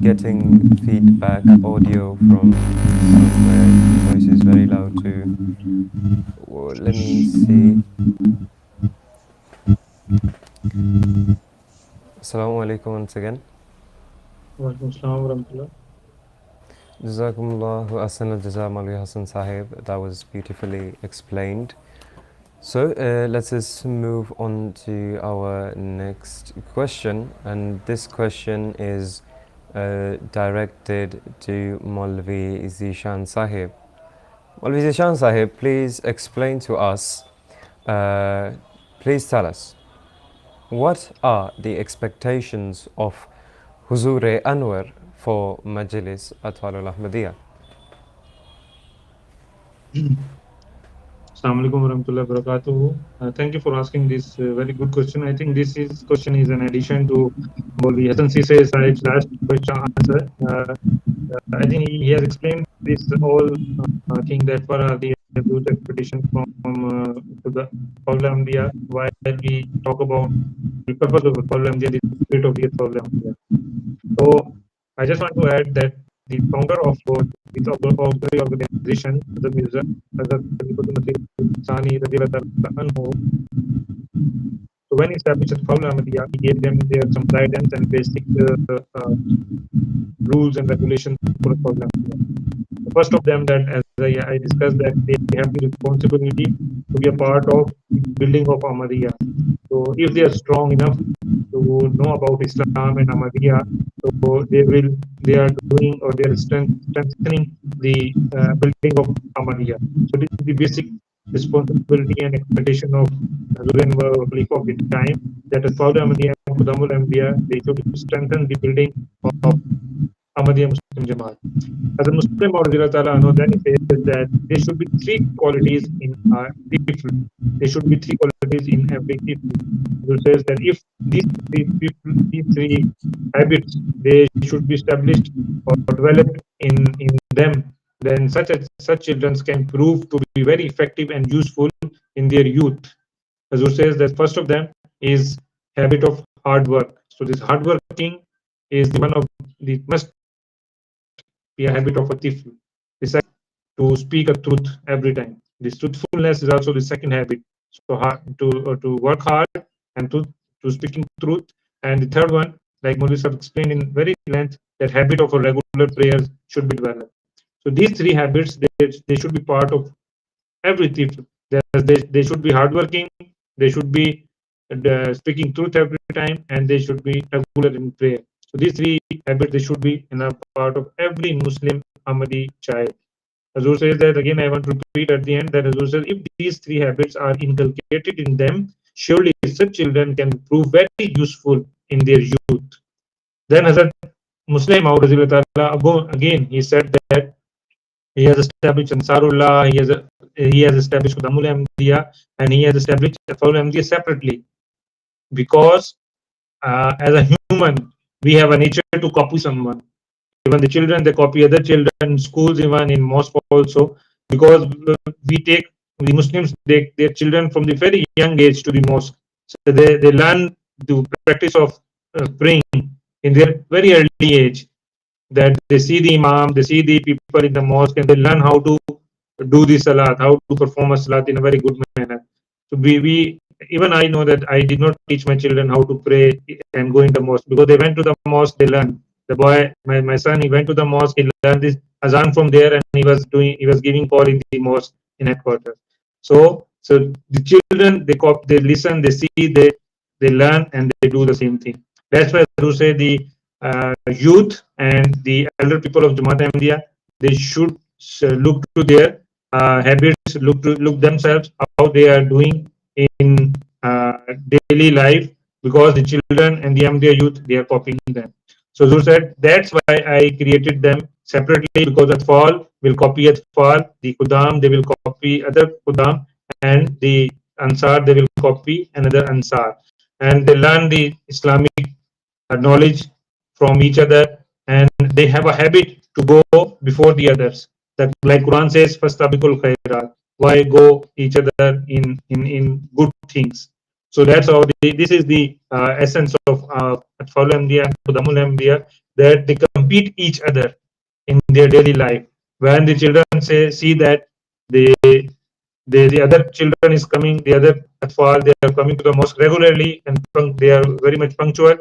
Getting feedback audio from somewhere. Voice is very loud too. Well, let me see. Assalamu alaikum once again. Walaikum Assalam wa rahmatullah. Jazakumullahu ahsanal jaza, Maulvi Hassan Sahib. That was beautifully explained. So let's just move on to our next question, and this question is directed to Maulvi Zishan Sahib. Maulvi Zishan Sahib, please explain to us, please tell us, what are the expectations of Huzur Anwar for Majlis Atfal-ul-Ahmadiyya? Assalamu alaikum warahmatullahi wabarakatuh. Thank you for asking this very good question. I think question is an addition to Maulvi Hassan Sise Sahib's last question answer. I think he has explained this whole thing that what are the absolute expectations from to the Atfal-ul-Ahmadiyya while we talk about the purpose of Atfal-ul-Ahmadiyya, the spirit of the Atfal-ul-Ahmadiyya. So I just want to add that the founder of this organization, Hazrat Mirza, Hazrat Khalifatul Masih Sani Radhiyallahu Ta'ala Anhu, so when he established Atfal-ul-Ahmadiyya, he gave them their some guidance and basic rules and regulations for Atfal-ul-Ahmadiyya. The first of them that, as I discussed, that they have the responsibility to be a part of the building of Ahmadiyya. So if they are strong enough to know about Islam and Ahmadiyya, so they are doing or they are strengthening the building of Ahmadiyya. So this is the basic responsibility and expectation of Hazrat Khalifa of the time, that as Founder Ahmadiyya and Khudamul Ahmadiyya, they should strengthen the building of Ahmadiyya Muslim Jamaat. As a Muslim Ta'ala, then he says that there should be three qualities in people. There should be three qualities in every people. He says that if these three habits, they should be established or developed in them, then such children can prove to be very effective and useful in their youth. Azur says that first of them is habit of hard work. So this hard working is the one of the must be a habit of a thief. The second, to speak a truth every time. This truthfulness is also the second habit. So to work hard and to speaking truth. And the third one, like Maulvi have explained in very length, that habit of a regular prayers should be developed. So these three habits, they should be part of every thief. They should be hardworking, they should be speaking truth every time, and they should be regular in prayer. So these three habits, they should be in a part of every Muslim Ahmadi child. Hazur says that again, I want to repeat at the end that Hazur says if these three habits are inculcated in them, surely such children can prove very useful in their youth. Then Hazrat Muslim Maud again, he said that he has established Ansarullah, he has established Khudamul Ahmadiyya, and he has established Atfal Ahmadiyya separately because as a human, we have a nature to copy someone. Even the children, they copy other children, schools, even in mosque also, because we take the Muslims, their children from the very young age to the mosque. So they learn the practice of praying in their very early age, that they see the imam, they see the people in the mosque, and they learn how to do the salat, how to perform a salat in a very good manner. So we even I know that I did not teach my children how to pray and go in the mosque, because they went to the mosque, they learned. The boy, my son, he went to the mosque, he learned this azan from there, and he was giving call in the mosque in headquarters. So the children, they listen, they see, they learn, and they do the same thing. That's why I say the youth and the elder people of Jamaat Ahmadiyya, they should look to their habits, look themselves how they are doing in daily life, because the children and the Ahmadiyya youth, they are copying them. So Zur said that's why I created them separately, because Atfal will copy Atfal, the Qudam they will copy other Qudam, and the Ansar they will copy another Ansar, and they learn the Islamic knowledge from each other, and they have a habit to go before the others. That, like Quran says, "Fastabikul khairat." Why go each other in good things? So that's how this is the essence of Atfal Ahmadiyya and Khudamul Ahmadiyya, that they compete each other in their daily life. When the children see that they the other children is coming, the other Atfal, they are coming to the mosque regularly, and they are very much punctual.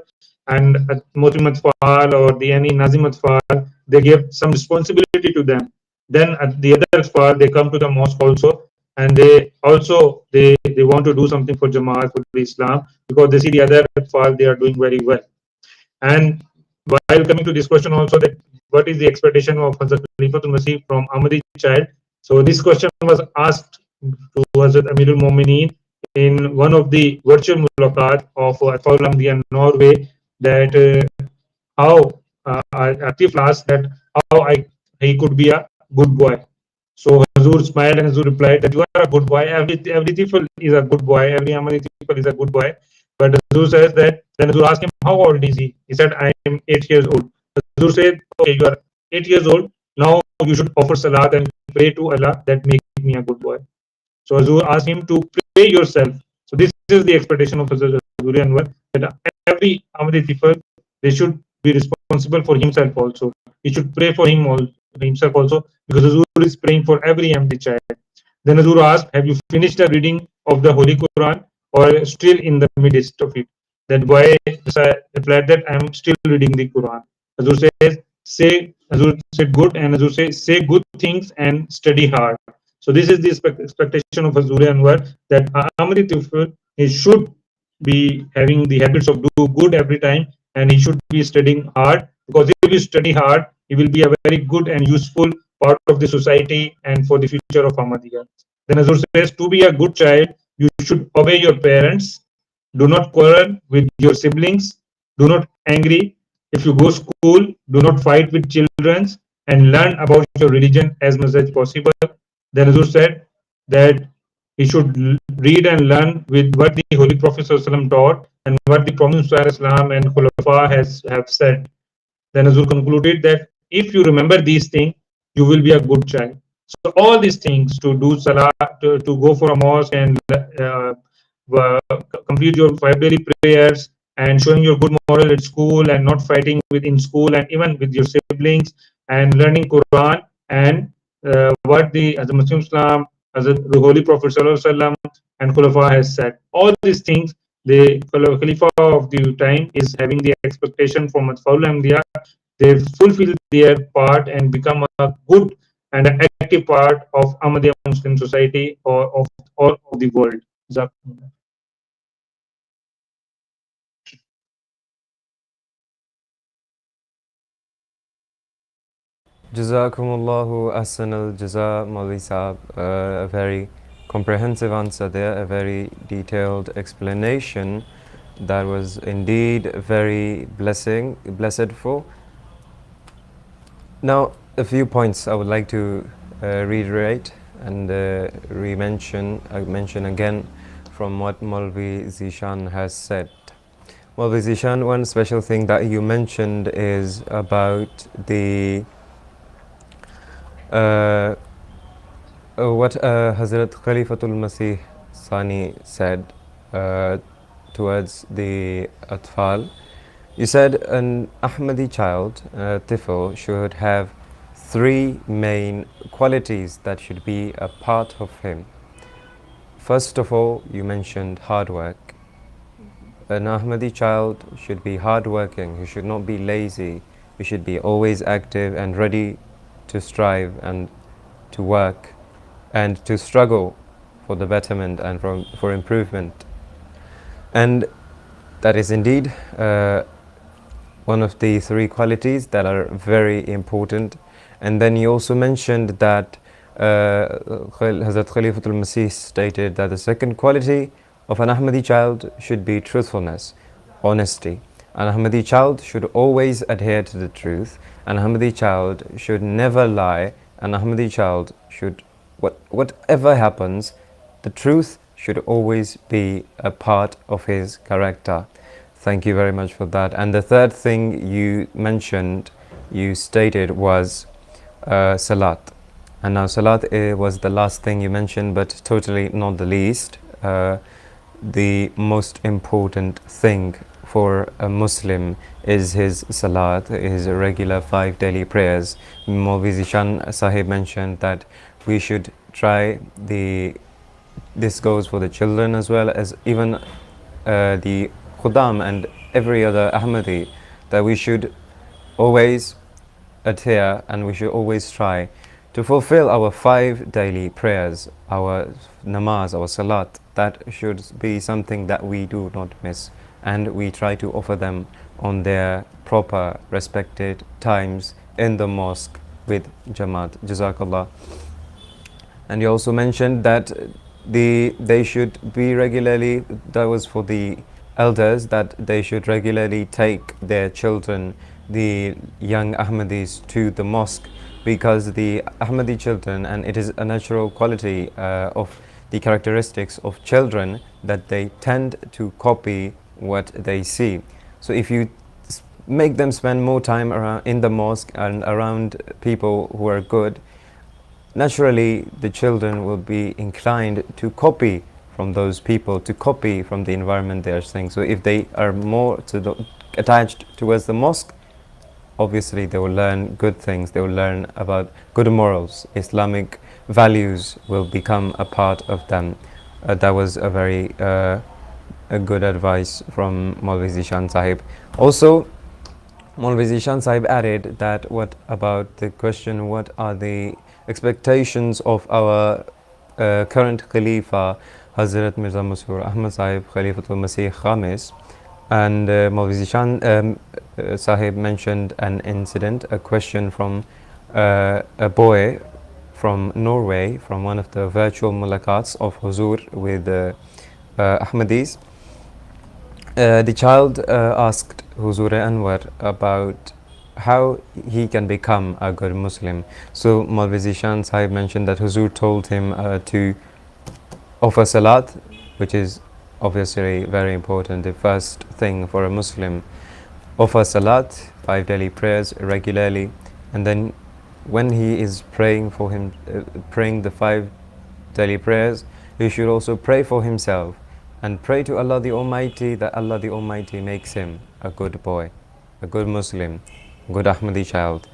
And at Motim Atfal or the any Nazim Atfal, they give some responsibility to them. Then at the other Atfal, they come to the mosque also, and they want to do something for Jamaat, for Islam, because they see the other Atfal, they are doing very well. And while coming to this question also, that what is the expectation of Hazrat Khalifatul Masih from Ahmadi child? So this question was asked to Hazrat Amirul Momineen in one of the virtual mulaqat of Atfal-ul-Ahmadiyya Norway, that how Atif asked that how he could be a good boy. So Hazur smiled and Hazur replied that you are a good boy. Every Tifl is a good boy. Every Ahmadi Tifl is a good boy. But Hazur says that, then Hazur asked him, how old is he? He said, I am 8 years old. Hazur said, okay, you are 8 years old. Now you should offer salat and pray to Allah that make me a good boy. So Hazur asked him to pray yourself. So this is the expectation of Hazur Anwar, that every Ahmadi Tifl, they should be responsible for himself also. He should pray for himself also, because Hazur is praying for every empty child. Then Hazur asked, have you finished the reading of the Holy Quran or still in the midst of it? That boy replied that I am still reading the Quran. Hazur says, Hazur said good, and Hazur says, say good things and study hard. So this is the expectation of Hazur Anwar, that Ahmadi Tifl, he should be having the habits of do good every time, and he should be studying hard, because if you study hard, he will be a very good and useful part of the society and for the future of Ahmadiyya. Then Azur says, to be a good child, you should obey your parents, do not quarrel with your siblings, do not angry. If you go school, do not fight with children, and learn about your religion as much as possible. Then Azur said that he should read and learn with what the Holy Prophet ﷺ taught and what the Prophet ﷺ and Khulafa have said. Then Azur concluded that if you remember these things, you will be a good child. So all these things, to do salah, to go for a mosque and complete your 5 daily prayers, and showing your good moral at school and not fighting within school and even with your siblings, and learning Quran and what as the Muslim Islam, as the Holy Prophet ﷺ and Khulafa has said. All these things, the Khalifa of the time is having the expectation from Atfal-ul-Ahmadiyya. They fulfill their part and become a good and an active part of Ahmadiyya Muslim society or of the world. Jazakumullahu ahsanal jaza, Maulvi Saab. A very comprehensive answer there, a very detailed explanation that was indeed very blessedful. Now, a few points I would like to reiterate and mention again from what Maulvi Zishan has said. Maulvi Zishan, one special thing that you mentioned is about the what Hazrat Khalifatul Masih Sani said towards the Atfal. You said an Ahmadi child, Tifl, should have 3 main qualities that should be a part of him. First of all, you mentioned hard work. An Ahmadi child should be hardworking, he should not be lazy, he should be always active and ready to strive and to work and to struggle for the betterment and for improvement. And that is indeed one of the 3 qualities that are very important. And then you also mentioned that Hazrat Khalifatul Masih stated that the second quality of an Ahmadi child should be truthfulness, honesty. An Ahmadi child should always adhere to the truth. An Ahmadi child should never lie. An Ahmadi child should, whatever happens, the truth should always be a part of his character. Thank you very much for that. And the third thing you mentioned, you stated, was salat. And now salat was the last thing you mentioned, but totally not the least. The most important thing for a Muslim is his salat, his regular 5 daily prayers. Maulvi Zishan Sahib mentioned that we should try this goes for the children as well as even the Khudam and every other Ahmadi, that we should always adhere and we should always try to fulfill our 5 daily prayers, our namaz, our salat. That should be something that we do not miss, and we try to offer them on their proper respected times in the mosque with Jamaat. Jazakallah. And you also mentioned that they should be regularly, that was for the elders, that they should regularly take their children, the young Ahmadis, to the mosque, because the Ahmadi children, and it is a natural quality of the characteristics of children, that they tend to copy what they see. So if you make them spend more time around in the mosque and around people who are good, naturally the children will be inclined to copy from those people, to copy from the environment they are seeing. So if they are more attached towards the mosque, obviously they will learn good things, they will learn about good morals, Islamic values will become a part of them. That was a very a good advice from Maulvi Zishan Sahib. Also, Maulvi Zishan Sahib added that what about the question, what are the expectations of our current Khalifa, Hazrat Mirza Masroor Ahmad Sahib, Khalifatul Masih Khamis. And Maulvi Zishan Sahib mentioned an incident, a question from a boy from Norway, from one of the virtual mulaqats of Huzur with Ahmadis. The child asked Huzur Anwar about how he can become a good Muslim. So Maulvi Zishan Sahib mentioned that Huzur told him to offer salat, which is obviously very important, the first thing for a Muslim. Offer salat, 5 daily prayers regularly, and then when he is praying for him, praying the 5 daily prayers, he should also pray for himself and pray to Allah the Almighty that Allah the Almighty makes him a good boy, a good Muslim, good Ahmadi child.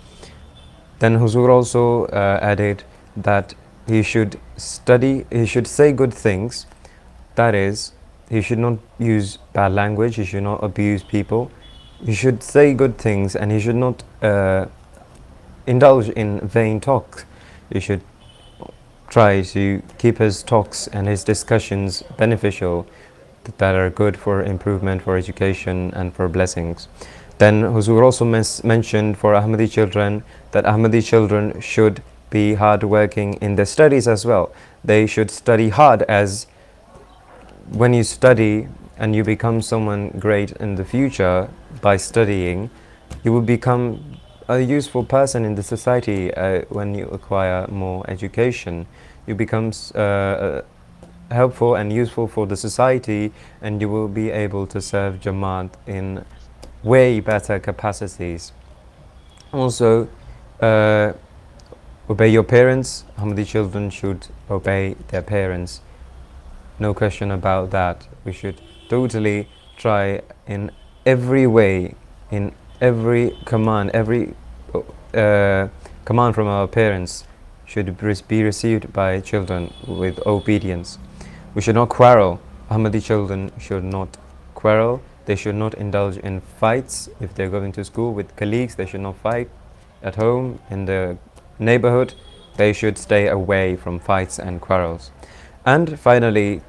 Then Huzur also added that he should study, he should say good things, that is, he should not use bad language, he should not abuse people, he should say good things, and he should not indulge in vain talk. He should try to keep his talks and his discussions beneficial, that are good for improvement, for education and for blessings. Then Huzur also mentioned for Ahmadi children that Ahmadi children should be hard working in their studies as well. They should study hard, as when you study and you become someone great in the future by studying, you will become a useful person in the society when you acquire more education. You become helpful and useful for the society, and you will be able to serve Jamaat in way better capacities. Also, obey your parents. Ahmadi children should obey their parents. No question about that. We should totally try in every way, in every command, every command from our parents should be received by children with obedience. We should not quarrel. Ahmadi children should not quarrel. They should not indulge in fights. If they're going to school with colleagues, they should not fight. At home, in the neighborhood, they should stay away from fights and quarrels. And finally,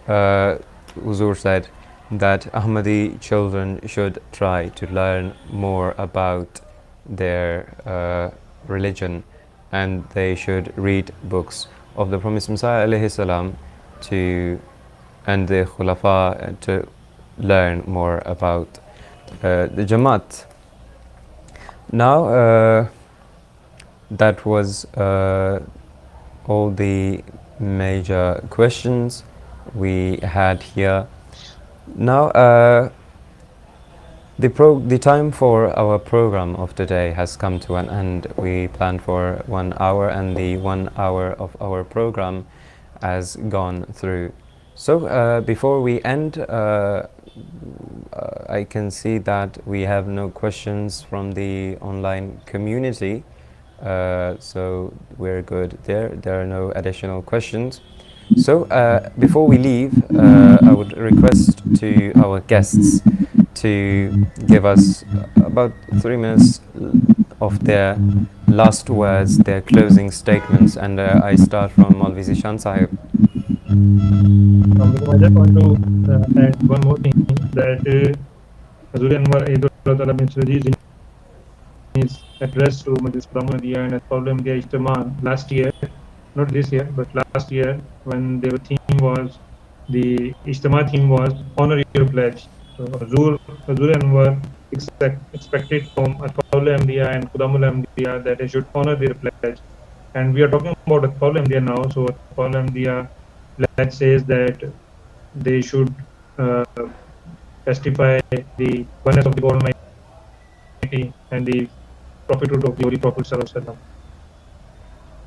Huzur said that Ahmadi children should try to learn more about their religion, and they should read books of the Promised Messiah alayhi salam and the Khulafa to learn more about the Jamaat. Now that was all the major questions we had here. Now the time for our program of today has come to an end. We planned for 1 hour, and the 1 hour of our program has gone through. So before we end, I can see that we have no questions from the online community, so we're good there. There are no additional questions. So before we leave, I would request to our guests to give us about 3 minutes of their last words, their closing statements, and I start from Maulvi Zishan Sahib. I just want to add one more thing, that Hazur Anwar Aidullah bin Sujeez in his address to Majlis Ahmadiyya and Atfal-ul-Ahmadiyya Ijtima last year not this year, but last year, when their theme was, the Ijtima theme was honor your pledge. So Huzur Anwar expected from Atfal-ul-Ahmadiyya and Khudam-ul-Ahmadiyya that they should honor their pledge. And we are talking about Atfal-ul-Ahmadiyya now. So Atfal-ul-Ahmadiyya pledge says that they should uh, testify the oneness of the Almighty and the prophethood of the Holy Prophet Sallallahu Alaihi Wasallam.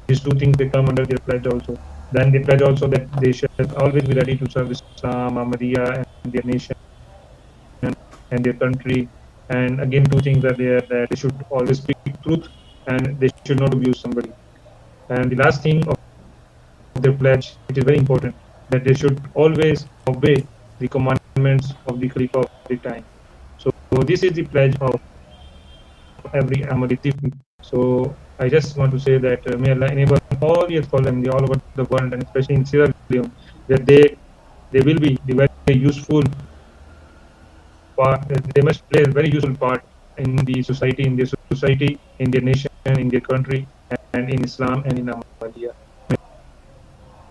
These two things they come under their pledge also. Then they pledge also that they shall always be ready to serve Islam, Ahmadiyya, and their nation and their country. And again, two things are there, that they should always speak truth and they should not abuse somebody. And the last thing of their pledge, which is very important, that they should always obey the commandments of the Khalifa of the time. So this is the pledge of every Ahmadi. So I just want to say that may Allah enable all the Atfal all over the world, and especially in Sierra Leone, that they will be the very useful part. They must play a very useful part in the society, in their nation, in their country, and in Islam and in Ahmadiyya.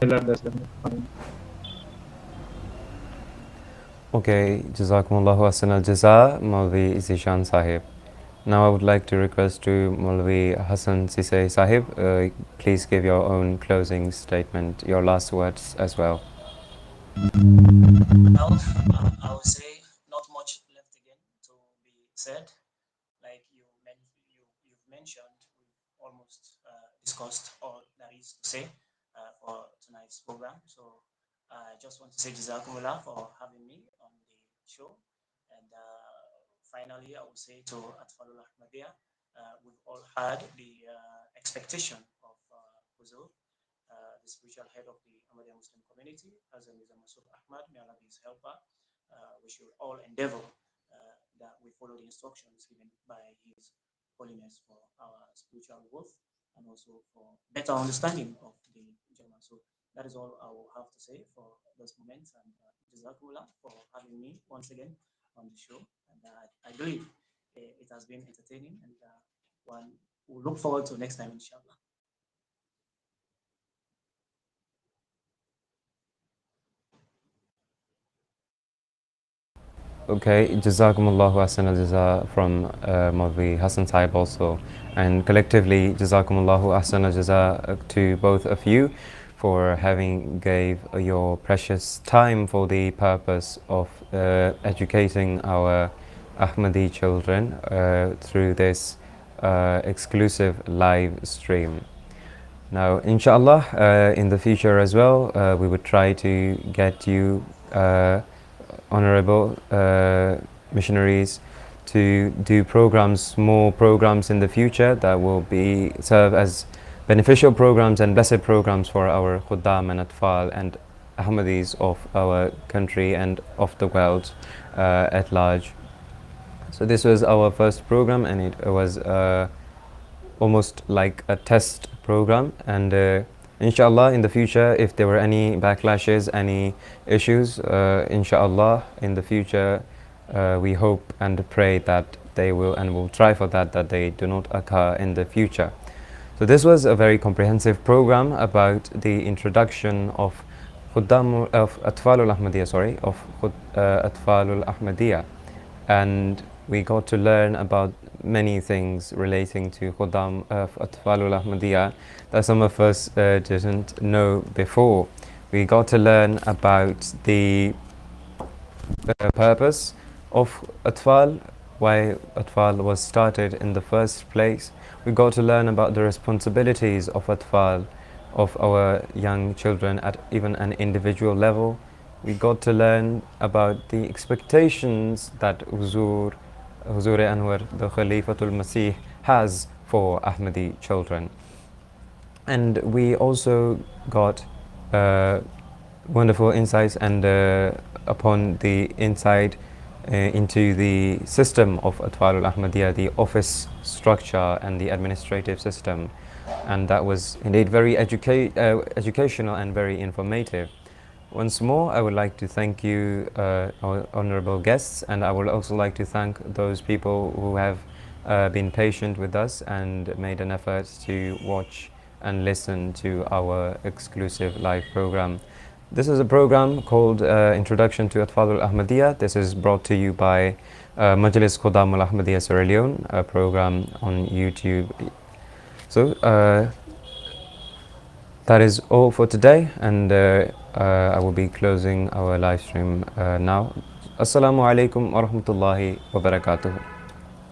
May Allah bless them. Amen. Okay, Jazakumullahu Ahsan al-Jaza, Maulvi Zishan Sahib. Now I would like to request to Maulvi Hassan Sisay Sahib, please give your own closing statement, your last words as well. Well, I would say not much left again to be said. Like you've mentioned, we've almost discussed all there is to say for tonight's program. So I just want to say Jazakumullah for having me on the show. And finally, I would say to Atfal-ul-Ahmadiyya, we've all had the expectation of Huzur, the spiritual head of the Ahmadiyya Muslim community, as Mirza Masud Ahmad, may Allah be his helper. We should all endeavor that we follow the instructions given by His Holiness for our spiritual growth and also for better understanding of the Jama. So that is all I will have to say for this moment. And Jazakumullah for having me once again on the show. And I believe it has been entertaining, and one will look forward to next time, inshallah. Okay, Jazakumullahu Ahsan al-Jaza from Maulvi Hassan Sahib also. And collectively, Jazakumullahu Ahsan al-Jaza to both of you for having gave your precious time for the purpose of educating our Ahmadi children through this exclusive live stream. Now, inshallah, in the future as well, we would try to get you honorable missionaries to do more programs in the future that will serve as beneficial programs and blessed programs for our Khuddam and Atfal and Ahmadis of our country and of the world at large. So this was our first program, and it was almost like a test program, and inshallah in the future, if there were any backlashes, any issues, inshallah in the future we hope and pray that they will, and will try for that they do not occur in the future. So this was a very comprehensive program about the introduction of Atfal-ul-Ahmadiyya, Atfal-ul-Ahmadiyya, and we got to learn about many things relating to Khuddam of Atfal-ul-Ahmadiyya that some of us didn't know before. We got to learn about the purpose of Atfal, why Atfal was started in the first place. We got to learn about the responsibilities of Atfal, of our young children at even an individual level. We got to learn about the expectations that Huzur Anwar, the Khalifatul Masih, has for Ahmadi children. And we also got wonderful insights and upon the insight into the system of Atfal-ul-Ahmadiyya, the office structure and the administrative system. And that was indeed very educational and very informative. Once more, I would like to thank you, our honorable guests, and I would also like to thank those people who have been patient with us and made an effort to watch and listen to our exclusive live program. This is a program called Introduction to Atfal-ul-Ahmadiyya. This is brought to you by Majlis Atfal-ul-Ahmadiyya Sierra Leone, a program on YouTube. So that is all for today, and I will be closing our live stream now. Assalamu alaikum wa rahmatullahi wa barakatuh.